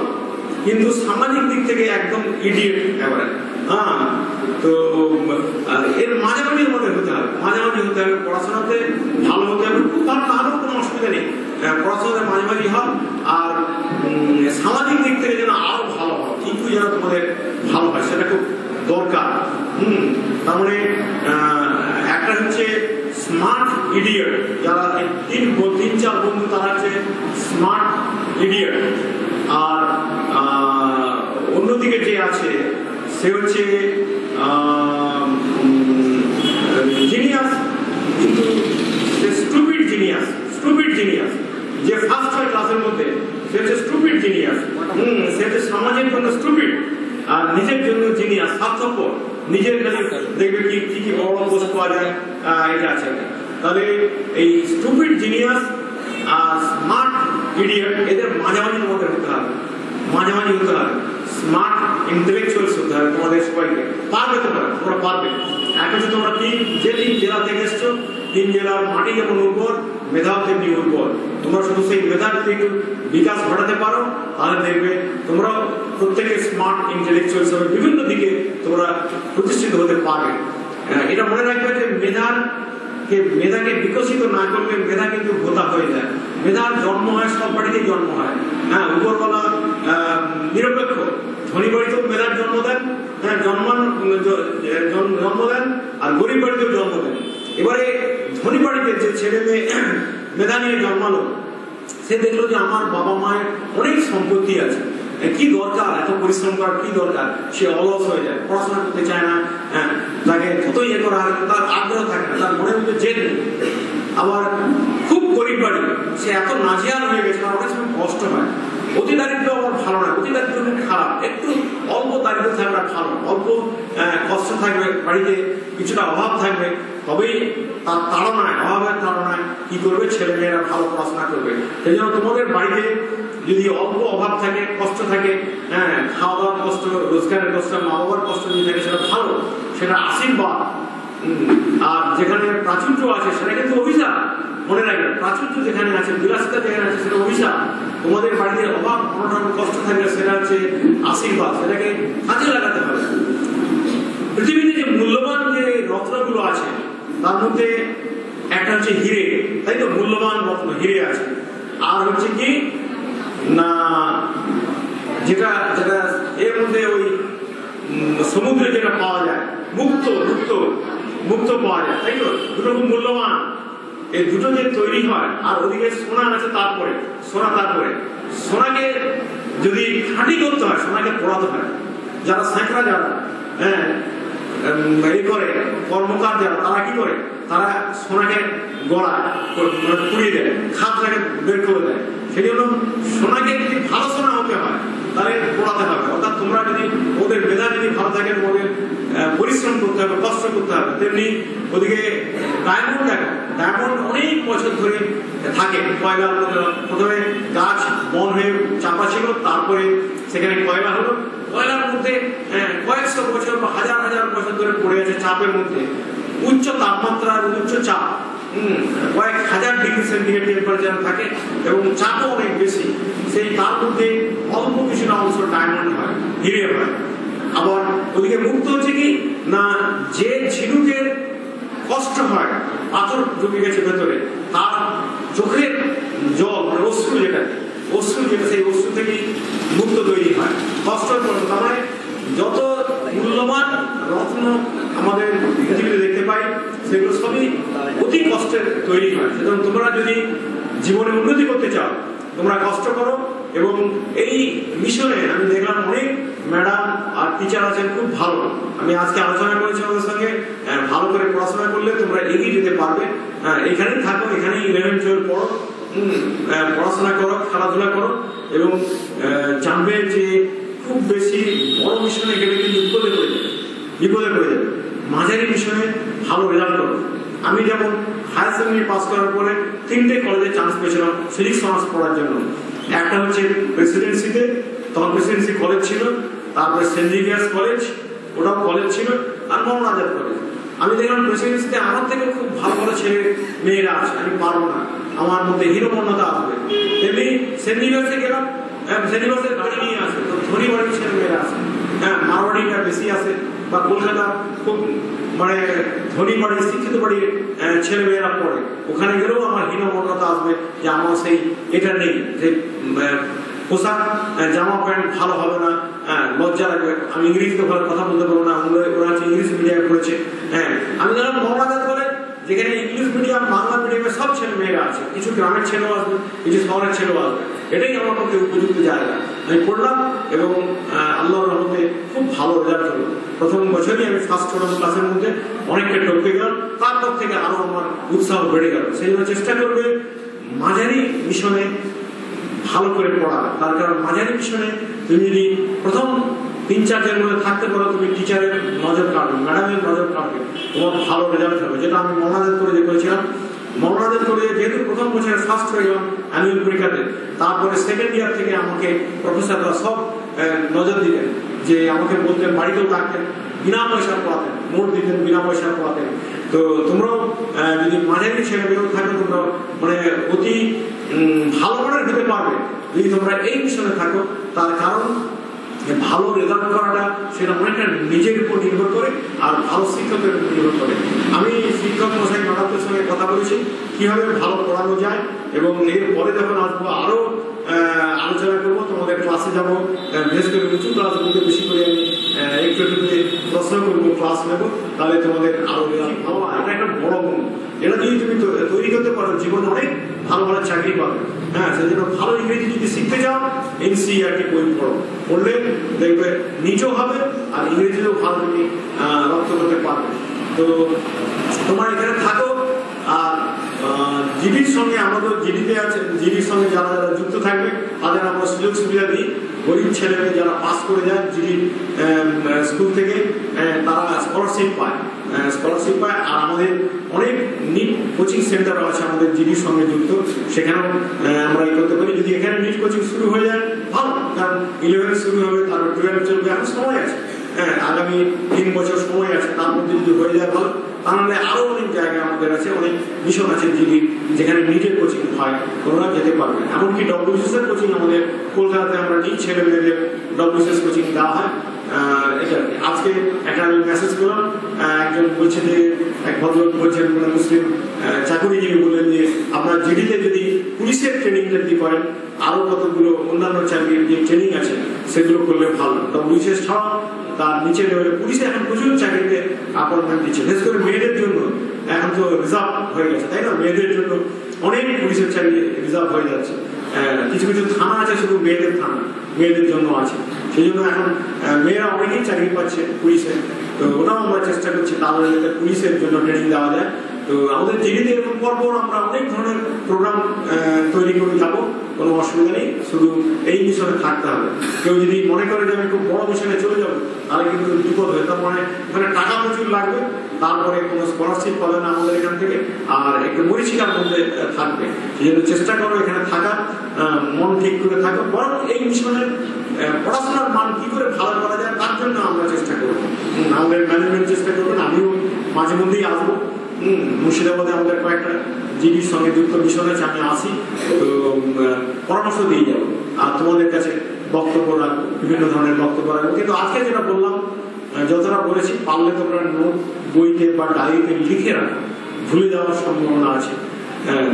কিন্তু সামাজিক দিক থেকে একদম ইডিয়ট একেবারে। হ্যাঁ, তো এর মাঝামাঝির মধ্যে হতে হবে, মাঝামাঝি হতে হবে, পড়াশোনাতে ভালো হতে হবে, খুব ভালো না হলেও কোনো অসুবিধা নেই, পড়াশোনাতে মাঝামাঝি হয়। আর সামাজিক দিক থেকে যেন আরো ভালো হয়, কিন্তু যেন তোমাদের ভালো হয়, সেটা খুব দরকার। তার মানে একটা হচ্ছে স্মার্ট ইডিয়ট, যারা 3-4 বন্ধু, তারা হচ্ছে স্মার্ট ইডিয়ট। আর অন্যদিকে যে আছে সে হচ্ছে জিনিয়াস, কিন্তু স্টুপিড জিনিয়াস। যে ফার্স্ট হয় ক্লাসের মধ্যে, সে হচ্ছে স্টুপিড জিনিয়াস। সে হচ্ছে সমাজের জন্য স্টুপিড, আর নিজের জন্য জিনিয়াস, স্বার্থপর। নিজের কাছে দেখবে কি বড় পোস্ট পাওয়া যায়, এটা আছে। তাহলে এই স্টুপিড জিনিয়াস আর স্মার্ট ইডিয়ট, এদের মাঝামাঝির মধ্যে হতে হবে, মাঝামাঝি হতে হবে। স্মার্ট ইন্টেলেকচুয়ালস হতে হবে তোমাদের সবাইকে। পারবে তোমরা পারবে। এখন তোমরা যে 3 জেলা থেকে এসছো, 3 জেলার মাটি যেমন উর্বর, মেধাও তেমনি উর্বর। তোমরা শুধু সেই মেধার যদি একটু বিকাশ ঘটাতে পারো, তাহলে দেখবে তোমরা প্রত্যেকে স্মার্ট ইন্টেলেকচুয়ালস হবে, বিভিন্ন দিকে তোমরা প্রতিষ্ঠিত হতে পারবে। এটা মনে রাখবে যে মেধাকে বিকশিত না করলে মেধা কিন্তু ভোতা হয়ে যায়। মেধার জন্ম হয় সব উপরওয়ালা নিরপেক্ষ। ধনী বাড়িতেও মেধার জন্ম দেন, জন্ম দেন, আর গরিব বাড়িতেও জন্ম দেন। এবারে ধনী বাড়িতে যে ছেলে মেয়ে মেধা নিয়ে জন্মালো, সে দেখলো যে আমার বাবা মায়ের অনেক সম্পত্তি আছে, কি দরকার এত পরিশ্রম করার, কি দরকার, সে অলস হয়ে যায়, পড়াশোনা করতে চায় না, তাকে যতই এ করা হয় তার আগ্রহ থাকে না, তার মনের মধ্যে জেদ নেই। আবার খুব গরিব বাড়ি, সে এত নাজেহাল হয়ে গেছে, অনেক সময় কষ্ট হয়। অতি দারিদ্র আবার ভালো না, অতি দারিদ্র খারাপ, একটু অল্প দারিদ্র থাকবে ভালো, অল্প কষ্ট থাকবে বাড়িতে, কিছুটা অভাব থাকবে, তবেই তার তাড়নায়, অভাবের তাড়নায় কি করবে, ছেলে মেয়েরা ভালো পড়াশোনা করবে। সেই জন্য তোমাদের বাড়িতে যদি অল্প অভাব থাকে, কষ্ট থাকে, খাওয়া দাওয়ার কষ্ট, রোজগারের কষ্ট, মা বাবার কষ্ট যদি থাকে, সেটা ভালো, সেটা আশীর্বাদ। আর যেখানে প্রাচুর্য আছে সেটা কিন্তু অভিশাপ। মনে রাখবে, প্রাচুর্য যেখানে আছে, বিলাসিতা যেখানে আছে, সেটা অভিশাপ। তোমাদের বাড়িতে অভাব অনটন কষ্ট থাকলে সেটা হচ্ছে আশীর্বাদ, সেটাকে কাজে লাগাতে হবে। পৃথিবীতে যে মূল্যবান যে রত্নগুলো আছে তার মধ্যে একটা হচ্ছে হিরে, তাই তো, মূল্যবান রত্ন হিরে আছে। আর হচ্ছে কি না, যেটা যেটা এর মধ্যে ওই সমুদ্রে যেটা পাওয়া যায়, মুক্ত মুক্ত মুক্ত পাওয়া যায়, তাই তো, দুটো খুব মূল্যবান। এই দুটো যে তৈরি হয়, আর ওদিকে সোনা আছে, তারপরে সোনা, তারপরে সোনাকে যদি খাঁটি করতে হয়, সোনাকে পোড়াতে হয়। যারা স্যাঁকড়া, যারা এই করে কর্মকার, যারা তারা কি করে, তারা সোনাকে গড়ায়, পুড়িয়ে দেয়, খাতটাকে বের করে দেয়। সেই জন্য সোনাকে যদি ভালো সোনা হতে হয় তাহলে পোড়াতে হবে। অর্থাৎ তোমরা যদি, ওদের মেধা যদি ভালো থাকে, তোমাদের পরিশ্রম করতে হবে, কষ্ট করতে হবে। তেমনি ওদিকে ডায়মন্ড দেখো, ডায়মন্ড অনেক বছর ধরে থাকে। কয়লা, প্রথমে গাছ বন হয়ে চাপা ছিল, তারপরে সেখানে কয়লা হলো, কয়লার মধ্যে কয়েকশো বছর বা হাজার হাজার বছর ধরে পড়ে আছে চাপের মধ্যে, উচ্চ তাপমাত্রার, উচ্চ চাপ, কয়েক হাজার ডিগ্রি সেন্টিগ্রেড টেম্পারেচার থাকে এবং চাপও অনেক বেশি। সেই তার মধ্যে অল্প কিছুটা অংশ ডায়মন্ড হয়, হিরে হয়। আবার ওদিকে মুক্ত হচ্ছে কি না, যে ঝিনুকের কষ্ট হয়, পাথর ঢুকে গেছে ভেতরে, তার চোখের জল, মানে অশ্রু, যেটা অশ্রু, যেটা সেই অশ্রু থেকেই মুক্ত তৈরি হয়, কষ্ট। তার মানে যত মূল্যবান রত্ন আমাদের পৃথিবীতে দেখতে পাই, সেগুলো সবই অতি কষ্টের তৈরি হয়। সুতরাং তোমরা যদি জীবনে উন্নতি করতে চাও, তোমরা কষ্ট করো। এবং এই মিশনে আমি দেখলাম অনেক ম্যাডাম আর টিচার আছেন, খুব ভালো। আমি আজকে আলোচনা করেছি ওদের সঙ্গে, ভালো করে পড়াশোনা করলে তোমরা এগিয়ে যেতে পারবে। এখানেই থাকো, এখানেই 11-12 পড়ো, পড়াশোনা করো, খেলাধুলা করো, এবং জানবে যে খুব বেশি বড় মিশনে গেলে কিন্তু বিপদে পড়ে যাবে। মাঝারি মিশনে ভালো রেজাল্ট করো। আমি যেমন হায়ার সেকেন্ডারি পাস করার পরে 3টে কলেজে চান্স পেয়েছিলাম ফিজিক্স অনার্স পড়ার জন্য। একটা হচ্ছে প্রেসিডেন্সিতে, তখন প্রেসিডেন্সি কলেজ ছিল, তারপরে সেন্ট জেভিয়ার্স কলেজ, ওটাও কলেজ ছিল, আর মৌলানা আজাদ কলেজ। আমি দেখলাম প্রেসিডেন্সিতে আমার থেকে খুব ভালো ভালো ছেলে মেয়েরা আছে, আমি পারবো না, আমার মধ্যে হীনমন্যতা আসবে। তেমনি সেন্ট জেভিয়ার্সে গেলাম, সেন্ট জেভিয়ার্সের ধনী নিয়ে আসে, তো ধনী বাড়ির ছেলে মেয়েরা আছে, মারওয়াড়িটা বেশি আছে, বা কলকাতা খুব মানে ধনী বাড়ির, শিক্ষিত বাড়ির ছেলে মেয়েরা পড়ে, ওখানে গেলেও আমার হীনমন্যতা আসবে যে আমার সেই এটা নেই, যে পোশাক জামা প্যান্ট ভালো হবে না, লজ্জা লাগবে, আমি ইংরেজিতে ভালো কথা বলতে পারবো না, ওরা হচ্ছে ইংলিশ মিডিয়ামে পড়েছে। আমি ধরলাম মৌলানা বলে, যেখানে ইংলিশ মিডিয়াম, বাংলা মিডিয়ামে সব ছেলে মেয়েরা আছে, কিছু গ্রামের ছেলেও আসবে, কিছু শহরের ছেলেও আসবে। এটাই আমার পক্ষে উপযুক্ত জায়গা। আমি পড়লাম এবং আল্লাহর রহমতে খুব ভালো রেজাল্ট হলো। প্রথম বছরই আমি ফার্স্ট ক্লাসের মধ্যে অনেকটা টপকে গেলাম, তারপর থেকে আরো আমার উৎসাহ বেড়ে গেল। সেই জন্য চেষ্টা করবে মাঝারি মিশনে ভালো করে পড়া। তার কারণ মাঝারি মিশনে তুমি যদি প্রথম 3-4 জন মধ্যে থাকতে পারো, তুমি টিচারের নজর কাটবে, ম্যাডামের নজর কাটবে, তোমার ভালো রেজাল্ট হবে। যেটা আমি মৌলানা করে করেছিলাম। মৌলানা করে যেহেতু প্রথম বছরে ফার্স্ট হয়ে গেলাম অ্যানুয়াল পরীক্ষাতে, তারপরে সেকেন্ড ইয়ার থেকে আমাকে প্রফেসররা সব নজর দিতেন, যে আমাকে বলতেন, বাড়িতেও থাকতেন, বিনা পয়সা পড়াতেন, নোট দিতেন, বিনা পয়সা পড়াতেন। তো তোমরাও যদি মাঝারি ছেলে মেয়েও থাকো, তোমরা মানে অতি ভালো মানের হতে পারবে যদি তোমরা এই মিশনে থাকো। তার কারণ ভালো রেজাল্ট করাটা সেটা অনেকটা নিজের উপর নির্ভর করে, আর ভালো শিক্ষকের উপর নির্ভর করে। আমি শিক্ষক মশাই ম্যাডামদের সঙ্গে কথা বলেছি কিভাবে ভালো পড়ানো যায়, এবং এর পরে যখন আসবো আরো আলোচনা করবো। যাবো, বিশেষ করে উঁচু ক্লাসগুলোতে বেশি করে আমি একটু একটু করে প্রশ্ন করবো, ক্লাস নেবো, তাহলে তোমাদের আরো ভালো। এটা একটা বড় গুণ, এটা যদি তুমি তৈরি করতে পারো জীবনে অনেক ভালো ভালো চাকরি পাবে। হ্যাঁ, সেই জন্য ভালো ইংরেজি যদি শিখতে চাও এনসিইআরটি বই পড়লে দেখবে নিচও হবে আর ইংরেজিতেও ভালো তুমি রপ্ত করতে পারবে। তো তোমার এখানে থাকো। আর জিডির সঙ্গে আমাদের জিডিতে আছে, জিডির সঙ্গে যারা যারা যুক্ত থাকবে তাদের আমরা সুযোগ সুবিধা দিই। গরিব ছেলেমেয়ে যারা পাস করে যায় জিডি স্কুল থেকে তারা স্কলারশিপ পায়, আর আমাদের অনেক নিট কোচিং সেন্টারও আছে আমাদের জিডির সঙ্গে যুক্ত, সেখানেও আমরা এই করতে পারি। যদি এখানে নিট কোচিং শুরু হয়ে যায় ভালো, কারণ 11 শুরু হবে, তারপর 12 চলবে, এখন সময় আছে। হ্যাঁ, আগামী 3 বছর সময় আছে, তার মধ্যে যদি হয়ে যায় ভালো। তাহলে আরো অনেক জায়গা আমাদের আছে, অনেক মিশন আছে জিডি যেখানে নিটের কোচিং হয়, ওরা যেতে পারবে। এমনকি ডব্লিউসিএস এর কোচিং আমাদের কলকাতাতে আমরা নিই, ছেলে মেয়েদের ডব্লিউসিএস কোচিং দেওয়া হয়। এটা আজকে একটা আমি মেসেজ করলাম, একজন বলছে যে এক ভদ্রলোক বলছেন, মানে মুসলিম চাকুরিজীবী বললেন যে আপনার জিডিতে যদি পুলিশের ট্রেনিং যদি করেন, আরো কতগুলো অন্যান্য চাকরির যে ট্রেনিং আছে সেগুলো করলে ভালো। ডব্লিউসিএস ছাড়া তার নিচে লেভেলে পুলিশে এখন প্রচুর চাকরিতে অ্যাপয়েন্টমেন্ট দিচ্ছে, বিশেষ করে মেয়েদের জন্য। এখন তো রিজার্ভ হয়ে গেছে, তাই না? মেয়েদের জন্য অনেক পুলিশের চাকরি রিজার্ভ হয়ে যাচ্ছে। কিছু কিছু থানা আছে শুধু মেয়েদের থানা, মেয়েদের জন্য আছে। সেই জন্য এখন মেয়েরা অনেকেই চাকরি পাচ্ছে পুলিশে। তো ওটাও আমরা চেষ্টা করছি তাহলে যাতে পুলিশের জন্য ট্রেনিং দেওয়া যায়। তো আমাদের জিডিতে এরকম পরপর আমরা অনেক ধরনের প্রোগ্রাম তৈরি করে যাবো, কোনো অসুবিধা নেই, শুধু এই মিশনে থাকতে হবে। কেউ যদি মনে করে যে আমি খুব বড় মিশনে চলে যাবো, তাহলে কিন্তু বিপদ হয়। তার মানে ওখানে টাকা প্রচুর লাগবে, তারপরে কোনো স্কলারশিপ পাবে না আমাদের এখান থেকে, আর একটু মরিচিকার মধ্যে থাকবে। সেই জন্য চেষ্টা করো এখানে থাকার, মন ঠিক করে থাকো। বরং এই মিশনের পড়াশোনার মান কি করে ভালো করা যায় তার জন্য আমরা চেষ্টা করবো। আমাদের ম্যানেজমেন্ট চেষ্টা করবেন, আমিও মাঝে মধ্যেই আসবো। মুর্শিদাবাদে আমাদের কয়েকটা জিডির সঙ্গে যুক্ত মিশন আছে, আমি আসি, তো পরামর্শ দিয়ে যাবো আর তোমাদের কাছে বক্তব্য রাখবো, বিভিন্ন ধরনের বক্তব্য রাখবো। কিন্তু আজকে যেটা বললাম, যতটা বলেছি পারলে তোমরা নোট বইতে বা ডায়েরিতে লিখে রাখো, ভুলে যাওয়ার সম্ভাবনা আছে।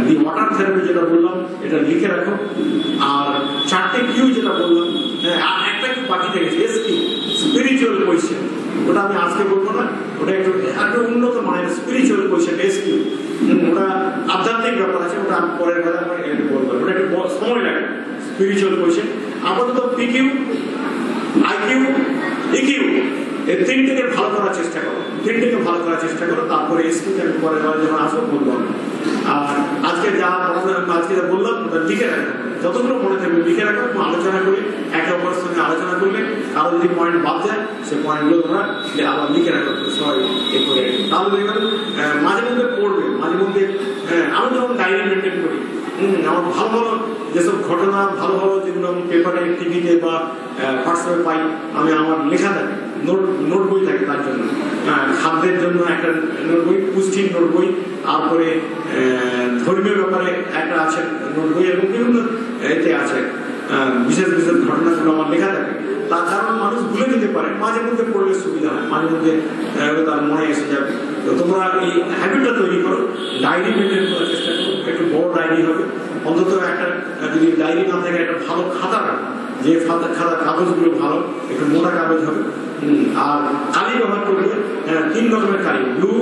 দি ওয়াটার থেরাপি যেটা বললাম এটা লিখে রাখো। আর 4টে কিউ যেটা বললাম, আর একটা কিউ বাকি থেকেছে, এসকিউ, স্পিরিচুয়াল কোয়েশ্চেন। ওটা আমি আজকে বলবো না, ওটা একটু উন্নত মানের স্পিরিচুয়াল কোয়েশ্চেন, এসকিউ। ওটা আধ্যাত্মিক ব্যাপার আছে, ওটা আমি পরের বেলা বলবো, ওটা একটু সময় লাগে। স্পিরিচুয়াল কোয়েশ্চেন আপাতত পিকিউ, আইকিউ, ইকিউ, এই 3টেকে ভালো করার চেষ্টা করো, 3টেকে ভালো করার চেষ্টা করো। তারপরে এসকিউতে আমি পরের বেলা যখন আসবো বলবো। আর আজকে যা আজকে যা বললাম ওটা লিখে রাখো, যতগুলো মনে থাকবে লিখে রাখো, আলোচনা করি, একে অপরের সঙ্গে আলোচনা করলে কারো যদি পয়েন্ট বাদ যায় সে পয়েন্টগুলো তোমরা আবার লিখে রাখো, সবাই এ করে রাখো। তাহলে দেখবেন মাঝে মধ্যে পড়বে, মাঝে মধ্যে আমি যখন ডায়েরি মেনটেন করি, আমার ভালো ভালো যেসব ঘটনা, ভালো ভালো যেগুলো আমি পেপারে, টিভিতে বা হোয়াটসঅ্যাপে পাই, আমি আমার লেখা থাকে, নোট বই থাকে তার জন্য। খাদ্যের জন্য একটা নোট বই, পুষ্টির নোট বই, তারপরে ধর্মীয় ব্যাপারে একটা আছে নোট বই, এবং বিভিন্ন এতে আছে বিশেষ বিশেষ ঘটনাগুলো আমার লেখা থাকে। তার কারণ মানুষ ভুলে যেতে পারে, মাঝে মধ্যে পড়লে সুবিধা হয়, মাঝে মধ্যে তার মনে এসে যাবে। তো তোমরা এই হ্যাবিটটা তৈরি করো, ডায়েরি মেনটেন করার চেষ্টা করো। একটু বড় ডায়েরি হবে, অন্তত একটা, যদি ডায়েরি না থাকে একটা ভালো খাতা রাখো, যে খাতা কাগজগুলো ভালো, একটু মোটা কাগজ হবে। আর কালি ব্যবহার করবে 3 রকমের কালি, ব্লু,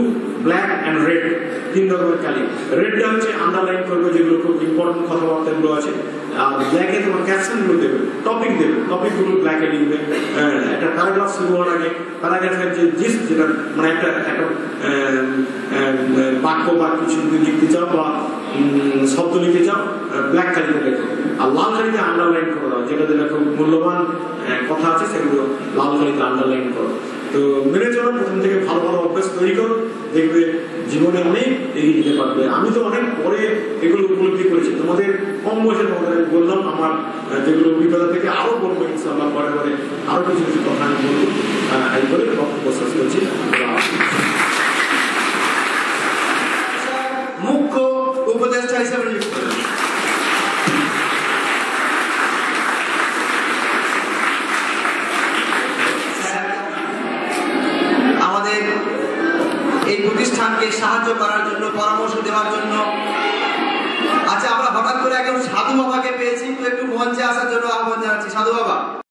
ব্ল্যাক অ্যান্ড রেড, 3 রকমের কালি। রেডটা হচ্ছে আন্ডারলাইন করবে যেগুলো খুব ইম্পর্টেন্ট কথাবার্তাগুলো আছে, আর ব্ল্যাকে তোমার ক্যাপশনগুলো দেবে, টপিক দেবে, টপিকগুলো ব্ল্যাকে লিখবে। একটা প্যারাগ্রাফ শুরু হওয়ার আগে প্যারাগ্রাফের যে জিস্ট, যেটা মানে একটা বাক্য বা কিছু যদি লিখতে চাও বা শব্দ লিখতে চাও, ব্ল্যাক কালিতে লেখো। আর লাল কালিতে আন্ডারলাইন করে দাও, যেটা যেটা খুব মূল্যবান কথা আছে সেগুলো লাল কালিতে আন্ডারলাইন করো। তো মেনে চলো, প্রথম থেকে ভালো ভালো অভ্যাস তৈরি করো, দেখবে জীবনে অনেক এগিয়ে যেতে পারবে। আমি তো অনেক পরে এগুলো উপলব্ধি করেছি, তোমাদের কম বয়সে তোমাদের বললাম, আমার যেগুলো অভিজ্ঞতা থেকে আরো বলবো ইনশাআল্লাহ, পরে পরে আরো কিছু কিছু কথা আমি বলবো। এই করে বক্তব্য শেষ করছি। মুখ্য উপদেষ্টা হিসেবে নিযুক্ত আমাদের এই প্রতিষ্ঠানকে সাহায্য করার জন্য, পরামর্শ দেওয়ার জন্য আচ্ছা, আমরা হঠাৎ করে একজন সাধু বাবাকে পেয়েছি, তো একটু মঞ্চে আসার জন্য আহ্বান জানাচ্ছি। সাধু বাবা।